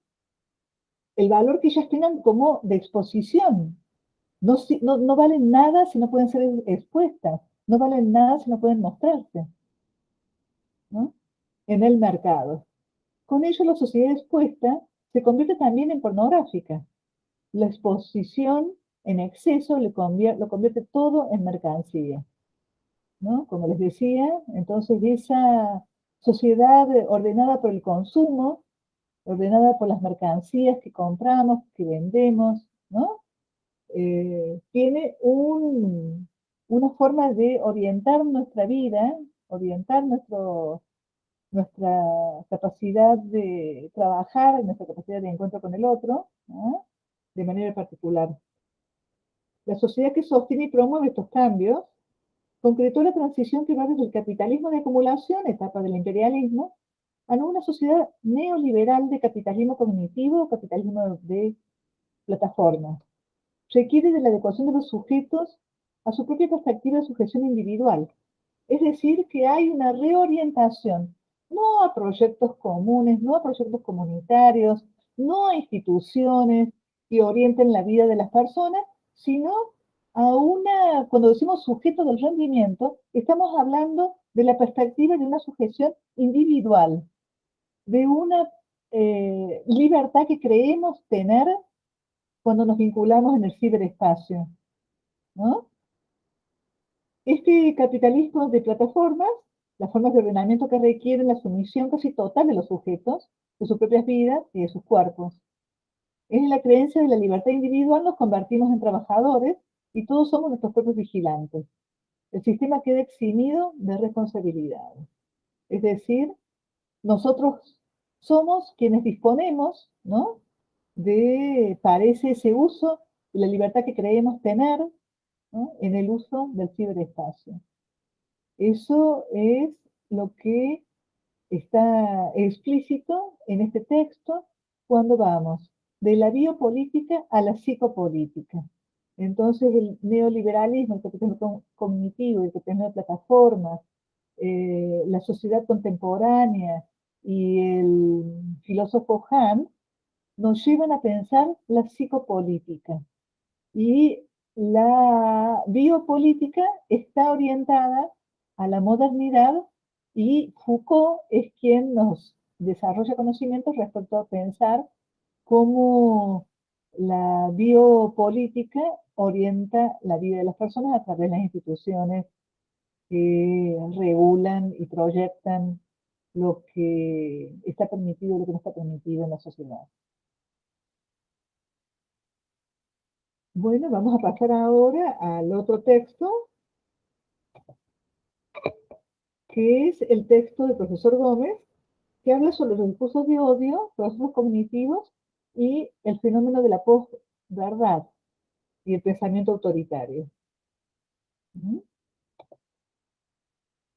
el valor que ellas tengan como de exposición. No valen nada si no pueden ser expuestas, no valen nada si no pueden mostrarse, ¿no? En el mercado. Con ello, la sociedad expuesta se convierte también en pornográfica. La exposición en exceso lo convierte todo en mercancía, ¿no? Como les decía, entonces esa sociedad ordenada por el consumo, ordenada por las mercancías que compramos, que vendemos, ¿no? Tiene una forma de orientar nuestra vida, orientar nuestra capacidad de trabajar, nuestra capacidad de encuentro con el otro, ¿no? De manera particular. La sociedad que sostiene y promueve estos cambios concretó la transición que va desde el capitalismo de acumulación, etapa del imperialismo, a una sociedad neoliberal de capitalismo cognitivo o capitalismo de plataforma. Requiere de la adecuación de los sujetos a su propia perspectiva de sujeción individual. Es decir, que hay una reorientación, no a proyectos comunes, no a proyectos comunitarios, no a instituciones que orienten la vida de las personas, sino a una, cuando decimos sujeto del rendimiento, estamos hablando de la perspectiva de una sujeción individual, de una libertad que creemos tener cuando nos vinculamos en el ciberespacio, ¿no? Este capitalismo de plataformas, las formas de ordenamiento que requieren la sumisión casi total de los sujetos, de sus propias vidas y de sus cuerpos. Es en la creencia de la libertad individual nos convertimos en trabajadores y todos somos nuestros propios vigilantes. El sistema queda eximido de responsabilidades. Es decir, nosotros somos quienes disponemos, ¿no?, de, parece, ese uso de la libertad que creemos tener, ¿no?, en el uso del ciberespacio. Eso es lo que está explícito en este texto cuando vamos de la biopolítica a la psicopolítica. Entonces el neoliberalismo, el capitalismo cognitivo, el capitalismo de plataformas, la sociedad contemporánea y el filósofo Han nos llevan a pensar la psicopolítica. Y la biopolítica está orientada a la modernidad y Foucault es quien nos desarrolla conocimientos respecto a pensar cómo la biopolítica orienta la vida de las personas a través de las instituciones que regulan y proyectan lo que está permitido y lo que no está permitido en la sociedad. Bueno, vamos a pasar ahora al otro texto, que es el texto del profesor Gómez, que habla sobre los discursos de odio, procesos cognitivos y el fenómeno de la posverdad y el pensamiento autoritario.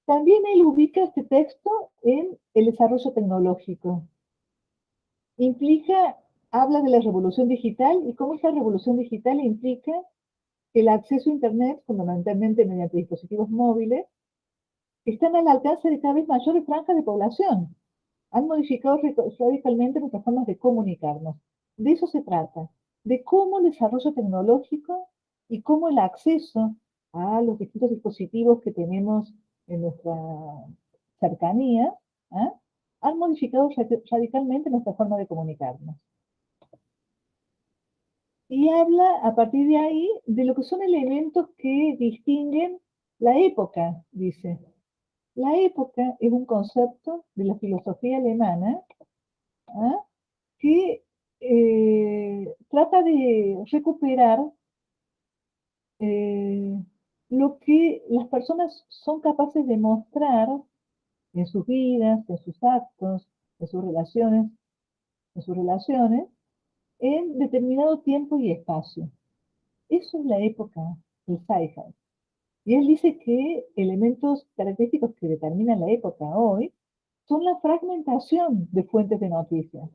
También él ubica este texto en el desarrollo tecnológico. Habla de la revolución digital y cómo esta revolución digital implica el acceso a Internet, fundamentalmente mediante dispositivos móviles, están al alcance de cada vez mayores franjas de población. Han modificado radicalmente nuestras formas de comunicarnos. De eso se trata, de cómo el desarrollo tecnológico y cómo el acceso a los distintos dispositivos que tenemos en nuestra cercanía, ¿eh?, han modificado radicalmente nuestra forma de comunicarnos. Y habla a partir de ahí de lo que son elementos que distinguen la época, dice. La época es un concepto de la filosofía alemana, ¿eh?, que trata de recuperar lo que las personas son capaces de mostrar en sus vidas, en sus actos, en sus relaciones, en determinado tiempo y espacio. Eso es la época, el Zeitgeist. Y él dice que elementos característicos que determinan la época hoy son la fragmentación de fuentes de noticias.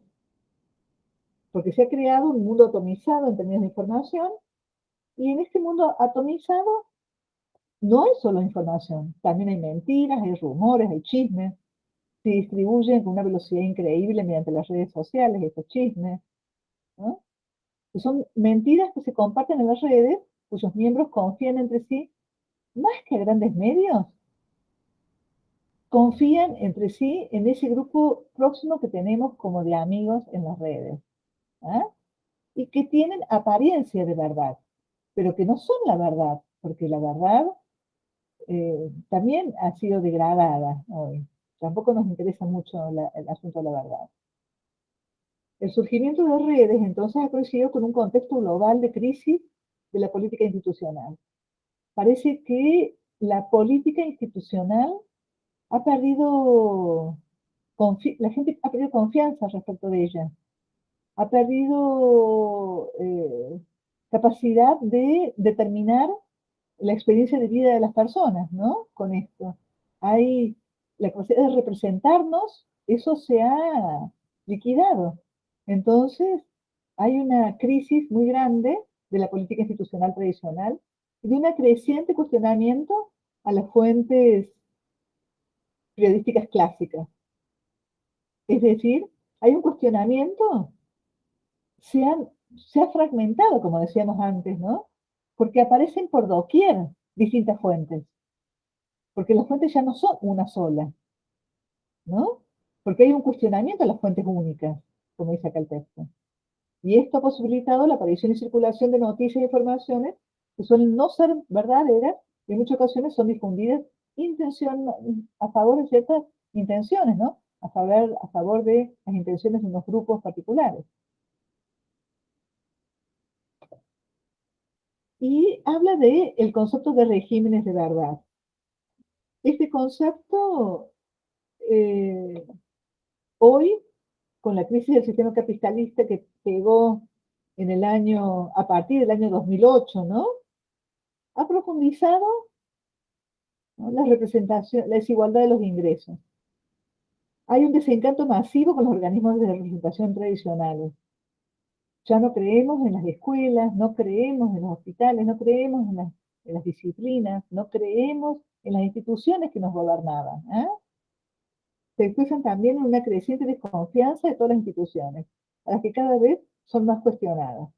Porque se ha creado un mundo atomizado en términos de información, y en este mundo atomizado no hay solo información, también hay mentiras, hay rumores, hay chismes, se distribuyen con una velocidad increíble mediante las redes sociales, estos chismes, ¿no? Que son mentiras que se comparten en las redes, cuyos miembros confían entre sí, más que grandes medios, confían entre sí en ese grupo próximo que tenemos como de amigos en las redes, ¿eh?, y que tienen apariencia de verdad, pero que no son la verdad, porque la verdad también ha sido degradada hoy. Tampoco nos interesa mucho el asunto de la verdad. El surgimiento de redes, entonces, ha coincidido con un contexto global de crisis de la política institucional. Parece que la política institucional ha perdido, la gente ha perdido confianza respecto de ella, ha perdido capacidad de determinar la experiencia de vida de las personas, ¿no? Con esto. Hay la capacidad de representarnos, eso se ha liquidado. Entonces, hay una crisis muy grande de la política institucional tradicional y de un creciente cuestionamiento a las fuentes periodísticas clásicas. Es decir, hay un cuestionamiento, se ha fragmentado, como decíamos antes, ¿no? Porque aparecen por doquier distintas fuentes, porque las fuentes ya no son una sola, ¿no? porque hay un cuestionamiento a las fuentes únicas, como dice acá el texto. Y esto ha posibilitado la aparición y circulación de noticias e informaciones que suelen no ser verdaderas y en muchas ocasiones son difundidas intención, a favor de ciertas intenciones, ¿no? A favor de las intenciones de unos grupos particulares. Y habla de el concepto de regímenes de verdad. Este concepto, eh, hoy, con la crisis del sistema capitalista que pegó en el año, a partir del año 2008, ¿no? Ha profundizado, ¿no? La representación, la desigualdad de los ingresos. Hay un desencanto masivo con los organismos de representación tradicionales. Ya no creemos en las escuelas, no creemos en los hospitales, no creemos en las disciplinas, no creemos en las instituciones que nos gobernaban. ¿Eh? Se expresan también en una creciente desconfianza de todas las instituciones, a las que cada vez son más cuestionadas.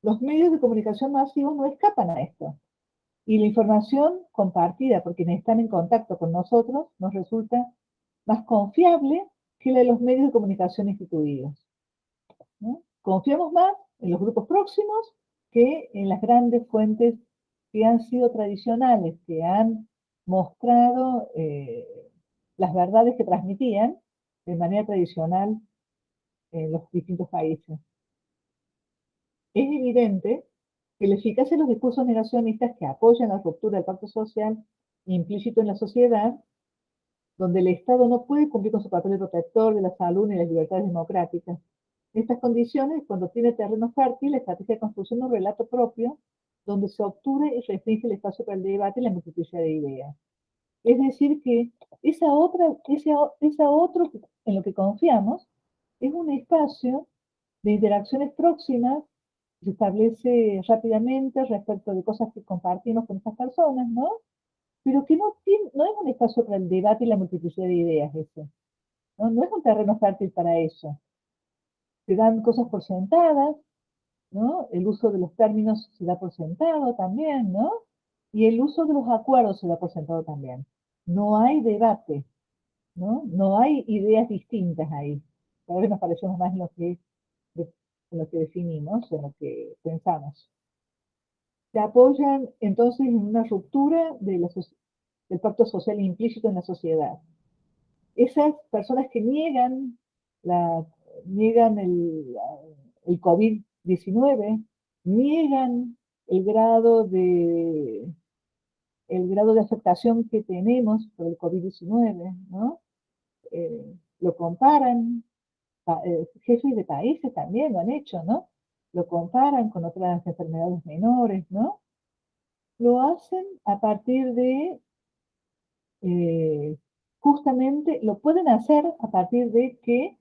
Los medios de comunicación masivos no escapan a esto. Y la información compartida por quienes están en contacto con nosotros nos resulta más confiable que la de los medios de comunicación instituidos, ¿no? Confiamos más en los grupos próximos que en las grandes fuentes que han sido tradicionales, que han mostrado las verdades que transmitían de manera tradicional en los distintos países. Es evidente que la eficacia de los discursos negacionistas que apoyan la ruptura del pacto social implícito en la sociedad, donde el Estado no puede cumplir con su papel de protector de la salud ni las libertades democráticas. En estas condiciones, cuando tiene terreno fértil, la estrategia de construcción de un relato propio, donde se obture y restringe el espacio para el debate y la multiplicidad de ideas. Es decir, que esa otro en lo que confiamos es un espacio de interacciones próximas se establece rápidamente respecto de cosas que compartimos con estas personas, ¿no? Pero que no es un espacio para el debate y la multiplicidad de ideas ese, ¿no? No es un terreno fértil para eso. Se dan cosas por sentadas, ¿no? El uso de los términos se da por sentado también, ¿no? Y el uso de los acuerdos se da por sentado también. No hay debate, ¿no? No hay ideas distintas ahí. Cada vez nos parecemos más en lo que definimos, en lo que pensamos. Se apoyan entonces en una ruptura del pacto social implícito en la sociedad. Esas personas que niegan el COVID-19, niegan el grado de, el grado de aceptación que tenemos por el COVID-19, ¿no? Lo comparan, jefes de países también lo han hecho, ¿no? Lo comparan con otras enfermedades menores, ¿no? Lo hacen a partir de, eh, justamente, lo pueden hacer a partir de que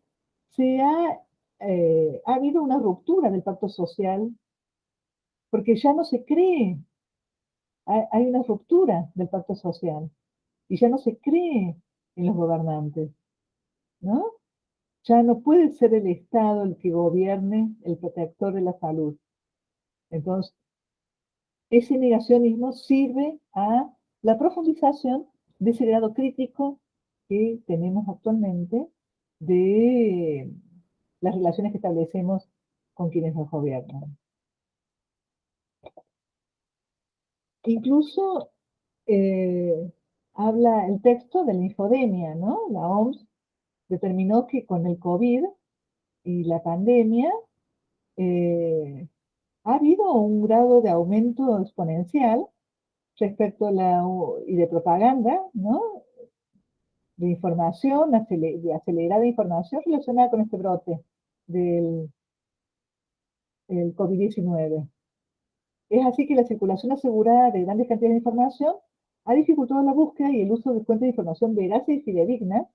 ha habido una ruptura del pacto social, porque ya no se cree, hay una ruptura del pacto social, y ya no se cree en los gobernantes, ¿no? Ya no puede ser el Estado el que gobierne, el protector de la salud. Entonces, ese negacionismo sirve a la profundización de ese grado crítico que tenemos actualmente de las relaciones que establecemos con quienes nos gobiernan. Incluso habla el texto de la infodemia, ¿no? La OMS determinó que con el COVID y la pandemia eh, ha habido un grado de aumento exponencial respecto a y de propaganda, ¿no? De información, de acelerada información relacionada con este brote del COVID-19. Es así que la circulación asegurada de grandes cantidades de información ha dificultado la búsqueda y el uso de fuentes de información veraces y fidedignas,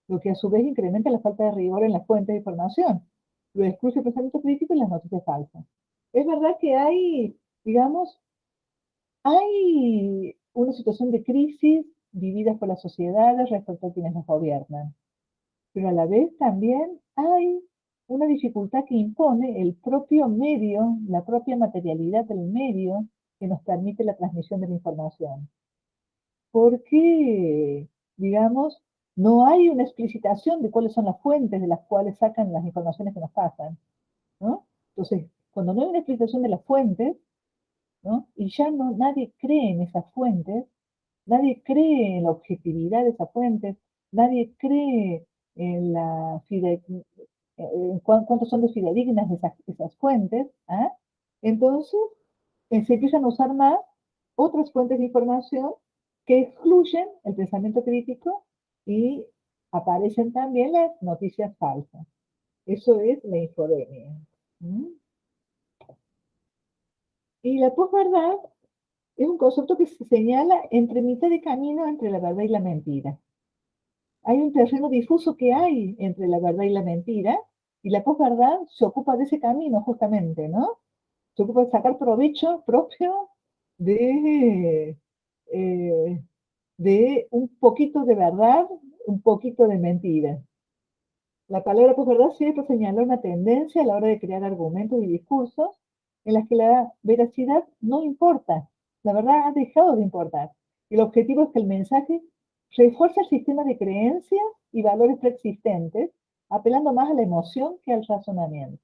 lo que a su vez incrementa la falta de rigor en las fuentes de información, lo excluye el pensamiento crítico y las noticias falsas. Es verdad que digamos, hay una situación de crisis vividas por las sociedades respecto a quienes nos gobiernan, pero a la vez también hay una dificultad que impone el propio medio, la propia materialidad del medio que nos permite la transmisión de la información. Porque, digamos, No hay una explicitación de cuáles son las fuentes de las cuales sacan las informaciones que nos pasan, ¿no? Entonces, cuando no hay una explicación de las fuentes, ¿no? Y ya no, nadie cree en esas fuentes, nadie cree en la objetividad de esas fuentes, nadie cree en cuántos son de fidedignas esas fuentes, ¿ah? Entonces se empiezan a usar más otras fuentes de información que excluyen el pensamiento crítico y aparecen también las noticias falsas. Eso es la infodemia. ¿Mm? Y la posverdad es un concepto que se señala entre mitad de camino entre la verdad y la mentira. Hay un terreno difuso que hay entre la verdad y la mentira, y la posverdad se ocupa de ese camino justamente, ¿no? Se ocupa de sacar provecho propio de, eh, de un poquito de verdad, un poquito de mentira. La palabra posverdad sirve para señalar una tendencia a la hora de crear argumentos y discursos en las que la veracidad no importa, la verdad ha dejado de importar. El objetivo es que el mensaje refuerce el sistema de creencias y valores preexistentes, apelando más a la emoción que al razonamiento.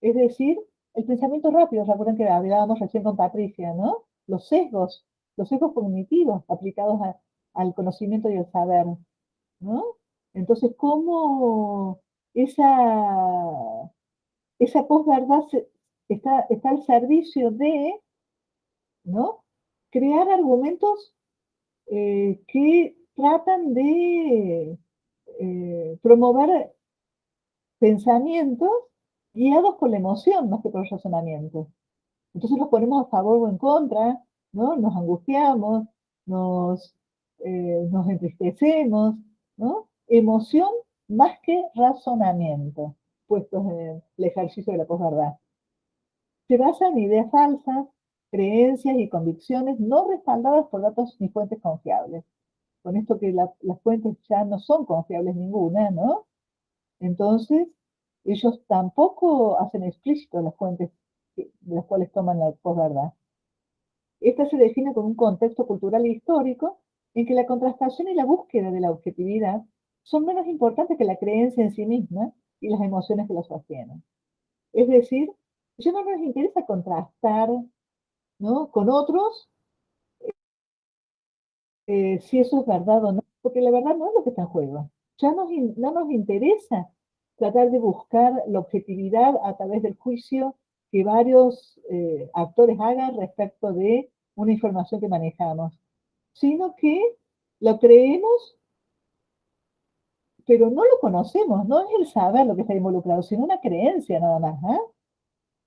Es decir, el pensamiento rápido, recuerden que hablábamos recién con Patricia, ¿no? Los sesgos cognitivos aplicados al conocimiento y al saber, ¿no? Entonces, ¿cómo esa posverdad está al servicio de, ¿no? Crear argumentos que tratan de promover pensamientos guiados por la emoción más que por el razonamiento. Entonces los ponemos a favor o en contra, ¿no? Nos angustiamos, nos, nos entristecemos, ¿no? Emoción más que razonamiento, puestos en el ejercicio de la posverdad. Se basa en ideas falsas, creencias y convicciones no respaldadas por datos ni fuentes confiables. Con esto que las fuentes ya no son confiables ninguna, ¿no? Entonces, ellos tampoco hacen explícito las fuentes de las cuales toman la posverdad. Esta se define con un contexto cultural e histórico en que la contrastación y la búsqueda de la objetividad son menos importantes que la creencia en sí misma y las emociones que la sostienen. Es decir, ya no nos interesa contrastar, ¿no? Con otros si eso es verdad o no, porque la verdad no es lo que está en juego. Ya no nos interesa tratar de buscar la objetividad a través del juicio que varios actores hagan respecto de una información que manejamos, sino que lo creemos, pero no lo conocemos, no es el saber lo que está involucrado, sino una creencia nada más. ¿Eh?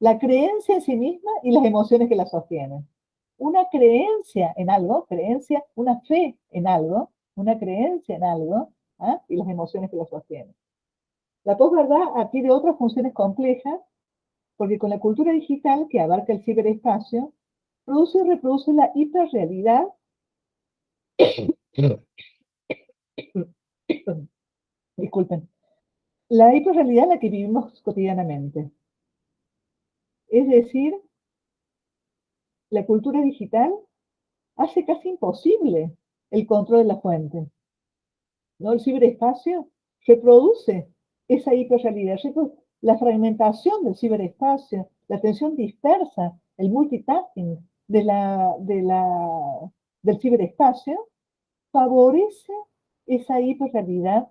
La creencia en sí misma y las emociones que la sostienen. Una creencia en algo, creencia, una fe en algo, una creencia en algo, ¿ah? Y las emociones que la sostienen. La posverdad adquiere otras funciones complejas porque con la cultura digital que abarca el ciberespacio, produce y reproduce la hiperrealidad, disculpen, la hiperrealidad en la que vivimos cotidianamente. Es decir, la cultura digital hace casi imposible el control de la fuente. ¿No? El ciberespacio reproduce esa hiperrealidad, la fragmentación del ciberespacio, la atención dispersa, el multitasking del ciberespacio, favorece esa hiperrealidad,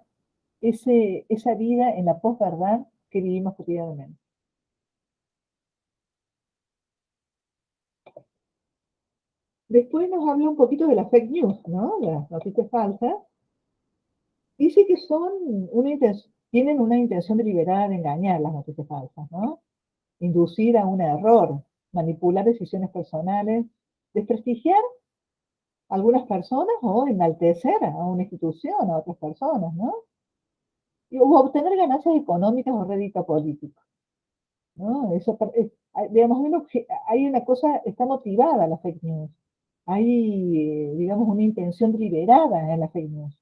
esa vida en la posverdad que vivimos cotidianamente. Después nos habla un poquito de las fake news, ¿no? Las noticias falsas. Dice que tienen una intención deliberada de engañar las noticias falsas, ¿no? Inducir a un error, manipular decisiones personales, desprestigiar a algunas personas o enaltecer a una institución, a otras personas, ¿no? O obtener ganancias económicas o rédito político, ¿no? Digamos, hay una cosa, está motivada la fake news. Hay, digamos, una intención deliberada en la fake news.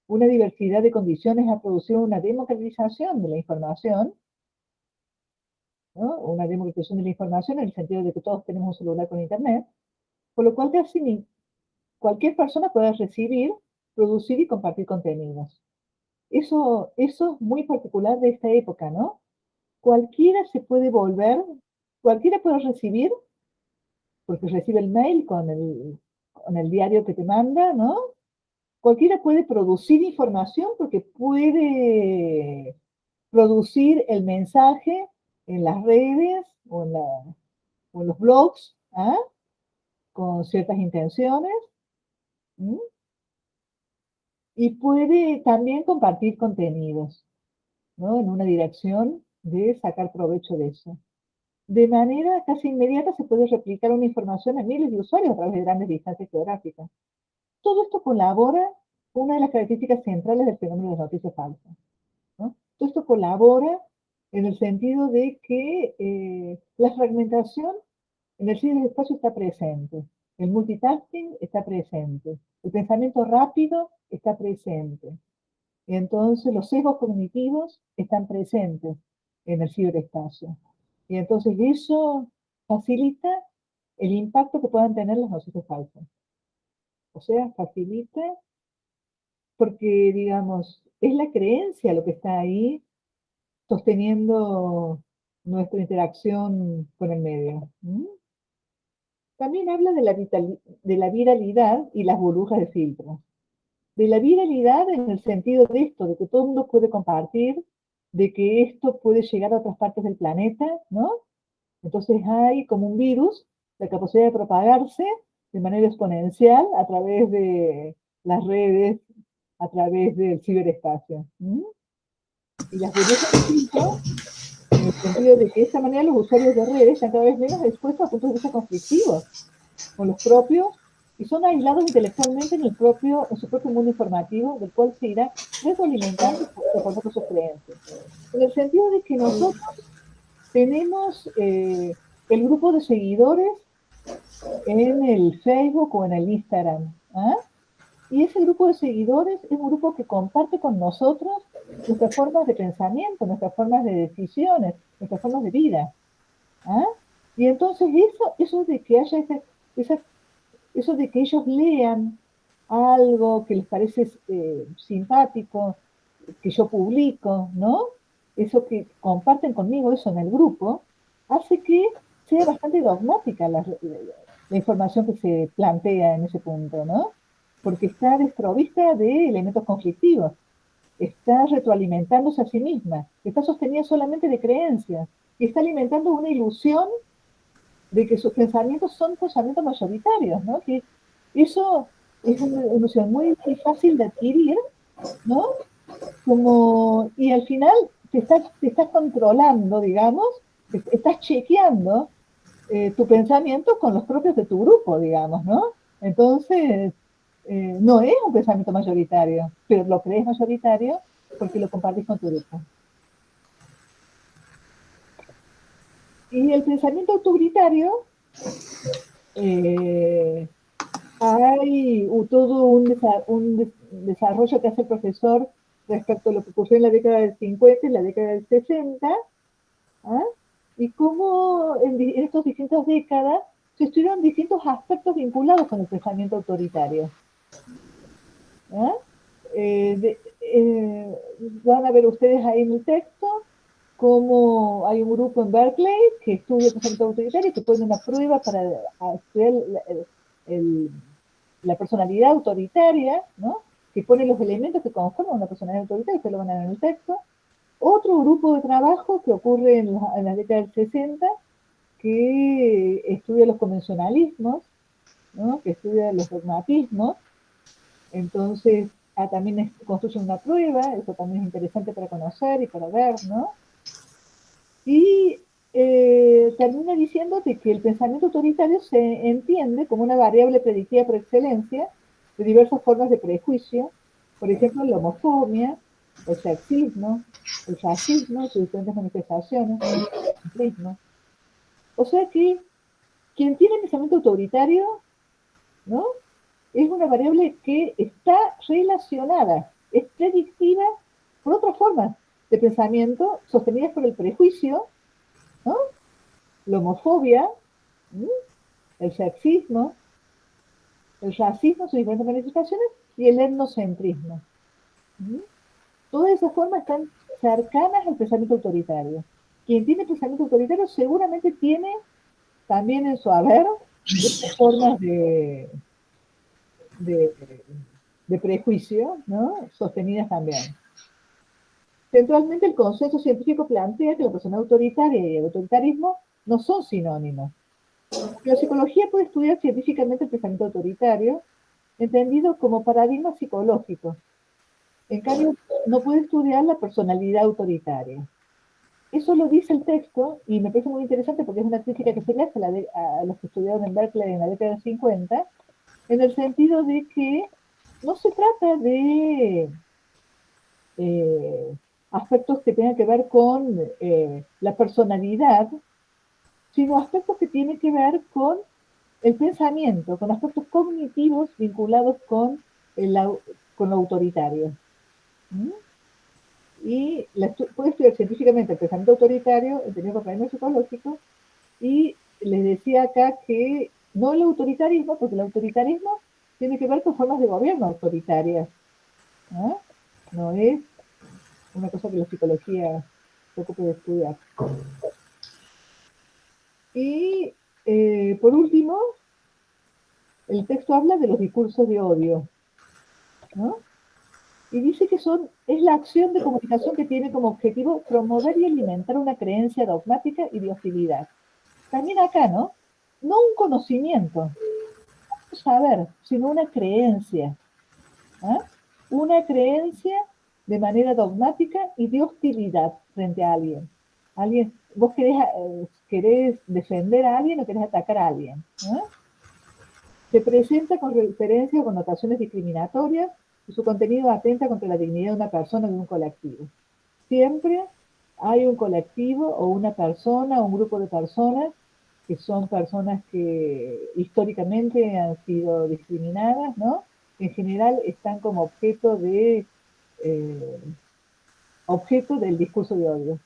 Una diversidad de condiciones ha producido una democratización de la información, ¿no? Una democratización de la información en el sentido de que todos tenemos un celular con internet, por lo cual casi cualquier persona puede recibir, producir y compartir contenidos. Eso es muy particular de esta época, ¿no? Cualquiera se puede volver, cualquiera puede recibir, porque recibe el mail con el diario que te manda, ¿no? Cualquiera puede producir información porque puede producir el mensaje en las redes o en los blogs, ¿ah? Con ciertas intenciones. ¿Mm? Y puede también compartir contenidos, ¿no? En una dirección de sacar provecho de eso. De manera casi inmediata se puede replicar una información a miles de usuarios a través de grandes distancias geográficas. Todo esto colabora con una de las características centrales del fenómeno de las noticias falsas, ¿no? Todo esto colabora en el sentido de que la fragmentación en el ciberespacio está presente, el multitasking está presente, el pensamiento rápido está presente. Entonces los sesgos cognitivos están presentes en el ciberespacio. Y entonces eso facilita el impacto que puedan tener las noticias falsas. O sea, facilita porque, digamos, es la creencia lo que está ahí sosteniendo nuestra interacción con el medio. ¿Mm? También habla de la viralidad y las burbujas de filtro. De la viralidad en el sentido de esto, de que todo el mundo puede compartir, de que esto puede llegar a otras partes del planeta, ¿no? Entonces hay como un virus, la capacidad de propagarse de manera exponencial a través de las redes, a través del ciberespacio. ¿Mm? Y las burbujas de filtro, en el sentido de que de esta manera los usuarios de redes están cada vez menos expuestos a puntos de vista conflictivos con los propios y son aislados intelectualmente en su propio mundo informativo, del cual se irá retroalimentando de acuerdo con sus creencias. En el sentido de que nosotros tenemos el grupo de seguidores en el Facebook o en el Instagram, ¿ah? Y ese grupo de seguidores es un grupo que comparte con nosotros nuestras formas de pensamiento, nuestras formas de decisiones, nuestras formas de vida, ¿ah? Y entonces eso de que haya eso de que ellos lean algo que les parece simpático, que yo publico, ¿no? Eso que comparten conmigo, eso en el grupo, hace que sea bastante dogmática la información que se plantea en ese punto, ¿no? Porque está desprovista de elementos conflictivos, está retroalimentándose a sí misma, está sostenida solamente de creencias y está alimentando una ilusión de que sus pensamientos son pensamientos mayoritarios, ¿no? Que eso es una ilusión muy, muy fácil de adquirir, ¿no? Como, y al final te estás controlando, digamos, estás chequeando tu pensamiento con los propios de tu grupo, digamos, ¿no? Entonces, no es un pensamiento mayoritario, pero lo crees mayoritario porque lo compartís con tu grupo. Y el pensamiento autoritario, hay todo un desarrollo que hace el profesor respecto a lo que ocurrió en la década del 50 y la década del 60, ¿ah? Y cómo en estas distintas décadas se estudiaron distintos aspectos vinculados con el pensamiento autoritario. ¿Ah? Van a ver ustedes ahí en el texto cómo hay un grupo en Berkeley que estudia el pensamiento autoritario y que pone una prueba para estudiar la personalidad autoritaria, ¿no? Que pone los elementos que conforman una personalidad autoritaria, ustedes lo van a ver en el texto. Otro grupo de trabajo que ocurre en las décadas del 60, que estudia los convencionalismos, ¿no? Que estudia los dogmatismos. Entonces, también construyen una prueba, eso también es interesante para conocer y para ver, ¿no? Y termina diciéndote que el pensamiento autoritario se entiende como una variable predictiva por excelencia de diversas formas de prejuicio, por ejemplo, la homofobia, el sexismo, el racismo, sus diferentes manifestaciones, el simplismo. O sea que quien tiene pensamiento autoritario, ¿no? Es una variable que está relacionada, es predictiva por otras formas de pensamiento sostenidas por el prejuicio, ¿no? La homofobia, ¿sí? El sexismo, el racismo, sus diferentes manifestaciones, y el etnocentrismo. ¿Mm? Todas esas formas están cercanas al pensamiento autoritario. Quien tiene pensamiento autoritario seguramente tiene también en su haber estas formas de, de prejuicio, ¿no? Sostenidas también. Centralmente, el consenso científico plantea que la persona autoritaria y el autoritarismo no son sinónimos. La psicología puede estudiar científicamente el pensamiento autoritario, entendido como paradigma psicológico. En cambio, no puede estudiar la personalidad autoritaria. Eso lo dice el texto y me parece muy interesante porque es una crítica que se le hace a los que estudiaron en Berkeley en la década de 50, en el sentido de que no se trata de eh, aspectos que tengan que ver con la personalidad, sino aspectos que tienen que ver con el pensamiento, con aspectos cognitivos vinculados el, con lo autoritario. ¿Mm? Y puede estudiar científicamente el pensamiento autoritario, entendiendo problemas psicológicos, y les decía acá que no el autoritarismo, porque el autoritarismo tiene que ver con formas de gobierno autoritarias, ¿no? No es una cosa que la psicología se ocupe de estudiar. Y por último, el texto habla de los discursos de odio, ¿no? Y dice que es la acción de comunicación que tiene como objetivo promover y alimentar una creencia dogmática y de hostilidad. También acá, ¿no? No un conocimiento, no un saber, sino una creencia. ¿Ah? Una creencia de manera dogmática y de hostilidad frente a alguien. Vos querés defender a alguien o querés atacar a alguien. ¿Ah? Se presenta con referencias o connotaciones discriminatorias y su contenido atenta contra la dignidad de una persona o de un colectivo. Siempre hay un colectivo o una persona o un grupo de personas que son personas que históricamente han sido discriminadas, ¿no? En general están como eh, objeto del discurso de odio.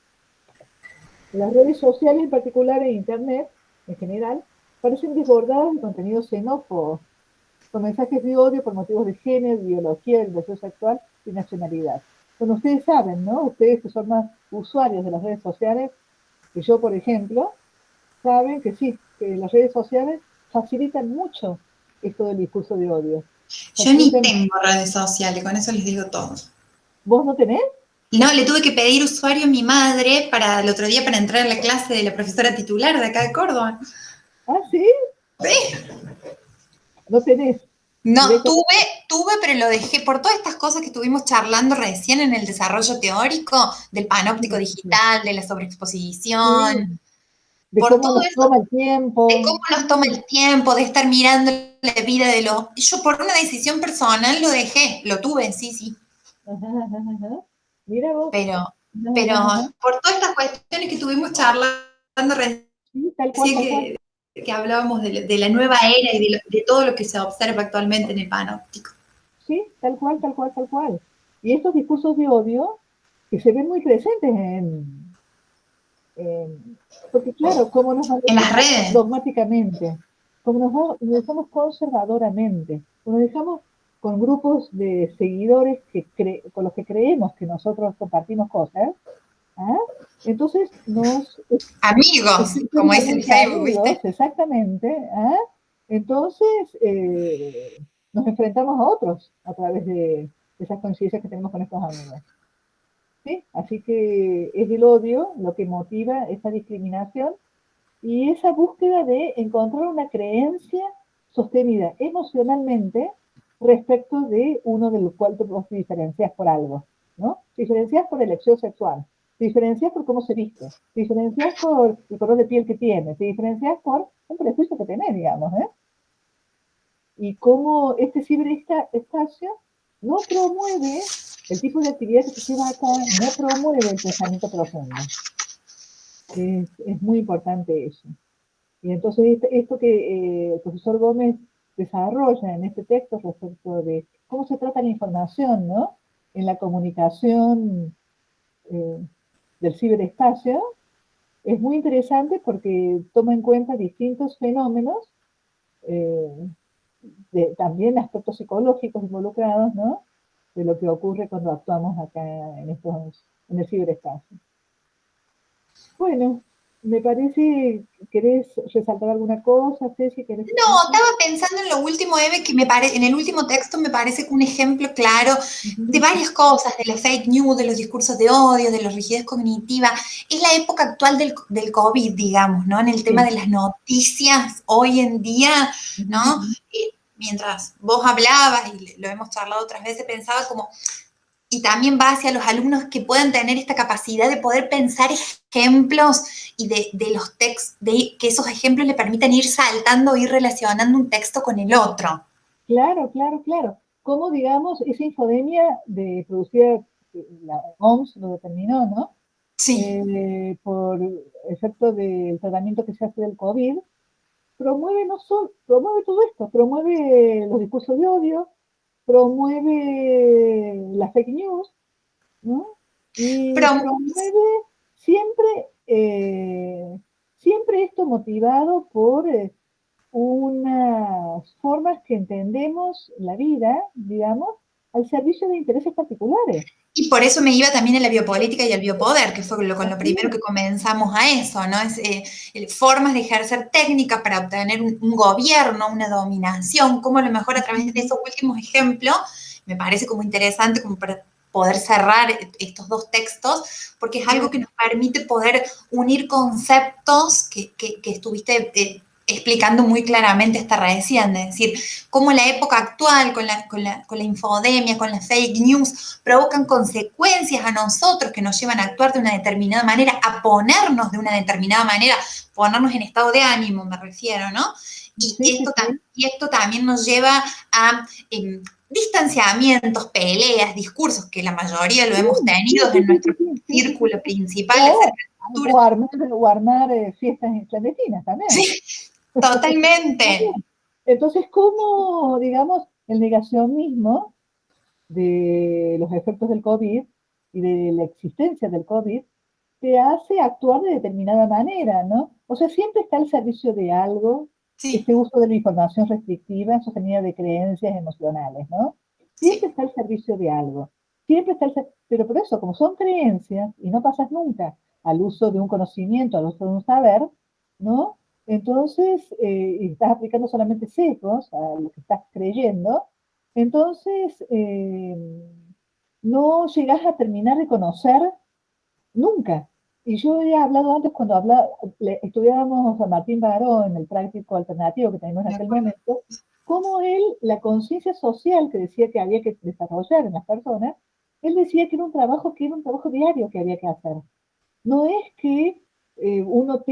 Las redes sociales, en particular en Internet, en general, parecen desbordadas de contenidos xenófobos, con mensajes de odio por motivos de género, biología, orientación sexual y nacionalidad. Bueno, ustedes saben, ¿no? Ustedes que son más usuarios de las redes sociales, que yo, por ejemplo, saben que sí, que las redes sociales facilitan mucho esto del discurso de odio. Yo ni Facilitan, tengo redes sociales, con eso les digo todo. ¿vos no tenés? No, le tuve que pedir usuario a mi madre para el otro día para entrar a la clase de la profesora titular de acá de Córdoba. Ah, sí, Sí. no tenés No, directamente. tuve, pero lo dejé por todas estas cosas que estuvimos charlando recién en el desarrollo teórico del panóptico digital, de la sobreexposición, Sí, de por cómo todo nos eso, toma el de tiempo. cómo nos toma el tiempo, de estar mirando la vida de los... Yo por una decisión personal lo dejé, lo tuve, sí, sí, Ajá, ajá, ajá. Mira vos. pero, Ajá, pero ajá, ajá. por todas estas cuestiones que estuvimos charlando Sí, tal cual, recién tal cual. que hablábamos de la nueva era y de todo lo que se observa actualmente en el panóptico. Sí, tal cual, tal cual, tal cual. Y estos discursos de odio que se ven muy presentes porque claro, como nos En las manejamos redes. dogmáticamente, como nos manejamos conservadoramente, como nos dejamos con grupos de seguidores con los que creemos que nosotros compartimos cosas, ¿ah? Entonces Amigos, como dice el estrictamente Facebook, amigos, ¿viste? exactamente, ¿ah? Entonces nos enfrentamos a otros a través de esas coincidencias que tenemos con estos amigos. ¿Sí? Así que es el odio lo que motiva esa discriminación y esa búsqueda de encontrar una creencia sostenida emocionalmente respecto de uno del cual vos te diferencias por algo, ¿no? Te diferencias por elección sexual, te diferencias por cómo se viste, te diferencias por el color de piel que tiene, te diferencias por un prejuicio que tenés, digamos, ¿eh? Y cómo este ciberespacio no promueve el tipo de actividad que se lleva acá, no promueve el pensamiento profundo. Es muy importante eso. Y entonces esto que el profesor Gómez desarrolla en este texto respecto de cómo se trata la información, ¿no? En la comunicación eh, del ciberespacio, es muy interesante porque toma en cuenta distintos fenómenos eh, también aspectos psicológicos involucrados, ¿no? De lo que ocurre cuando actuamos acá en el ciberespacio. Bueno, me parece, ¿querés resaltar alguna cosa, Ceci? ¿Querés No, estaba pensando en lo último, Eve, que en el último texto me parece que un ejemplo claro de Ujú. varias cosas, de la fake news, de los discursos de odio, de la rigidez cognitiva, es la época actual del COVID, digamos, ¿no? En el tema Sí. de las noticias hoy en día, ¿no? Ujú. Mientras vos hablabas, y lo hemos charlado otras veces, pensaba como, y también va hacia los alumnos que puedan tener esta capacidad de poder pensar ejemplos y de los textos, de que esos ejemplos le permitan ir saltando, ir relacionando un texto con el otro. Claro, claro, claro. Como, digamos, esa infodemia producida, la OMS lo determinó, ¿no? Sí, Por efecto del tratamiento que se hace del COVID, promueve no solo, promueve todo esto, promueve los discursos de odio, promueve las fake news, ¿no? Y pero promueve siempre, siempre esto motivado por unas formas que entendemos la vida, digamos, al servicio de intereses particulares. y por eso me iba también a la biopolítica y al biopoder, que fue con lo Así primero es. que comenzamos a eso, ¿no? Es formas de ejercer técnicas para obtener un gobierno, una dominación, como a lo mejor a través de esos últimos ejemplos, me parece como interesante como para poder cerrar estos dos textos, porque es algo que nos permite poder unir conceptos que estuviste explicando muy claramente hasta recién, es decir, cómo la época actual, con la infodemia, con las fake news, provocan consecuencias a nosotros que nos llevan a actuar de una determinada manera, a ponernos de una determinada manera, ponernos en estado de ánimo, me refiero, ¿no? Y Sí, sí, esto, sí. y esto también nos lleva a distanciamientos, peleas, discursos, que la mayoría lo Sí, hemos sí, tenido sí, en sí, nuestro sí, sí, sí, sí, sí, círculo sí. principal acerca O, de la cultura. o armar fiestas clandestinas también. Sí, totalmente. También. Entonces, ¿cómo, digamos, el negacionismo de los efectos del COVID y de la existencia del COVID te hace actuar de determinada manera, ¿no? O sea, siempre está al servicio de algo Sí, este uso de la información restrictiva sostenida de creencias emocionales, ¿no? Siempre sí, está al servicio de algo. Siempre está pero por eso, como son creencias y no pasas nunca al uso de un conocimiento, al uso de un saber, ¿no? Entonces, y estás aplicando solamente sesgos a lo que estás creyendo, entonces no llegas a terminar de conocer nunca. Y yo había hablado antes cuando estudiábamos a Martín Baró en el práctico alternativo que teníamos en de aquel acuerdo. momento, cómo él, la conciencia social que decía que había que desarrollar en las personas, él decía que era un trabajo diario que había que hacer. No es que uno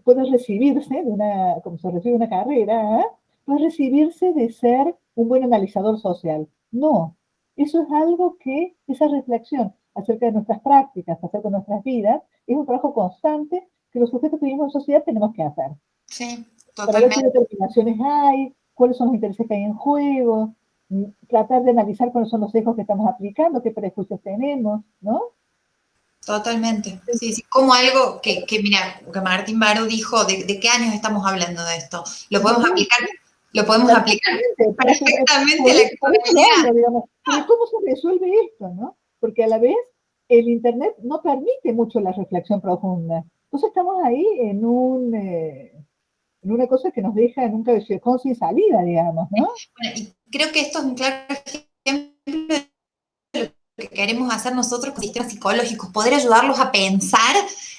pueda recibirse de como se recibe una carrera, ¿eh? Puede recibirse de ser un buen analizador social. No, eso es algo que, esa reflexión acerca de nuestras prácticas, acerca de nuestras vidas, es un trabajo constante que los sujetos que vivimos en sociedad tenemos que hacer, Sí, para ver qué totalmente. determinaciones hay, cuáles son los intereses que hay en juego, tratar de analizar cuáles son los sesgos que estamos aplicando, qué prejuicios tenemos, ¿no? Totalmente. Sí, sí, como algo mira, que Martín Baró dijo, ¿de qué años estamos hablando de esto? Dos Lo podemos aplicar Exactamente, perfectamente a la por eso lo actualidad. hablo, digamos. Pero ¿cómo se resuelve esto, no? Porque a la vez el Internet no permite mucho la reflexión profunda. Entonces estamos ahí en una cosa que nos deja en un callejón sin salida, digamos, ¿no? Bueno, y creo que esto es un claro ejemplo que queremos hacer nosotros con sistemas psicológicos, poder ayudarlos a pensar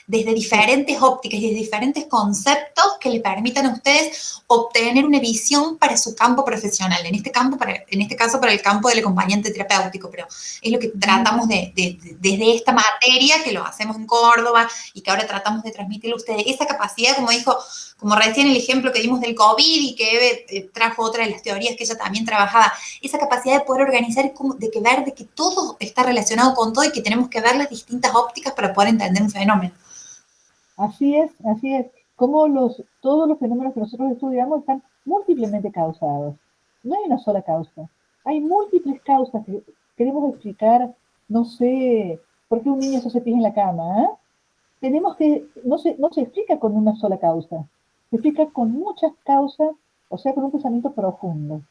desde Sí. diferentes ópticas y desde diferentes conceptos que le permitan a ustedes obtener una visión para su campo profesional, en este caso para el campo del acompañante terapéutico, pero es lo que Ujú. tratamos desde esta materia, que lo hacemos en Córdoba y que ahora tratamos de transmitirle a ustedes, esa capacidad, como dijo, como recién el ejemplo que dimos del COVID y que Eve trajo otra de las teorías que ella también trabajaba, esa capacidad de poder organizar, de que ver de que todo está relacionado con todo y que tenemos que ver las distintas ópticas para poder entender un fenómeno. Así es, así es. Como todos los fenómenos que nosotros estudiamos están múltiplemente causados. No hay una sola causa. Hay múltiples causas que queremos explicar, no sé, por qué un niño se hace pis en la cama, ¿eh? No se explica con una sola causa. Se explica con muchas causas, o sea, con un pensamiento profundo.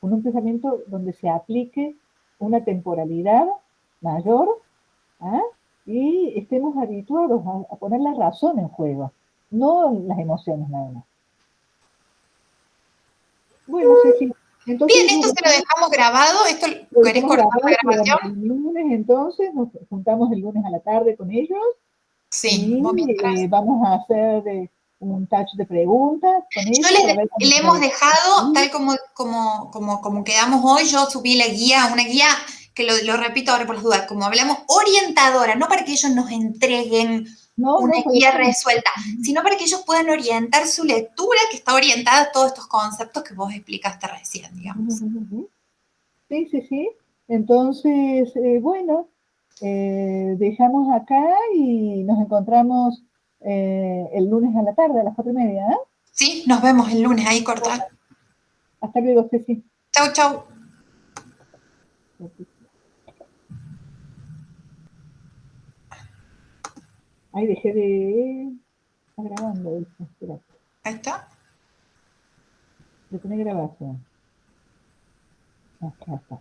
con un pensamiento donde se aplique una temporalidad mayor, ¿ah? Y estemos habituados a poner la razón en juego, no las emociones nada más. Bueno, Ceci, entonces Bien, esto se lo dejamos grabado. ¿Esto lo querés dejamos cortar grabado, la quedamos grabación? el lunes entonces, nos juntamos el lunes a la tarde con ellos Sí, vos y mientras. vamos a hacer un touch de preguntas con Yo ellos para ver cómo le hemos se... dejado, tal como quedamos hoy, yo subí la guía, una guía que lo repito ahora por las dudas, como hablamos, orientadora, no para que ellos nos entreguen No, una no, por guía eso. resuelta, sino para que ellos puedan orientar su lectura, que está orientada a todos estos conceptos que vos explicaste recién, digamos. Sí, sí, sí. Entonces, bueno, dejamos acá y nos encontramos el lunes a la tarde, a las 4:30, ¿eh? Sí, nos vemos el lunes, ahí cortar. Hasta luego, Ceci. Chau, chau. Ahí dejé de... Está grabando, dice. Espera, Ahí está. detener grabación. Acá está.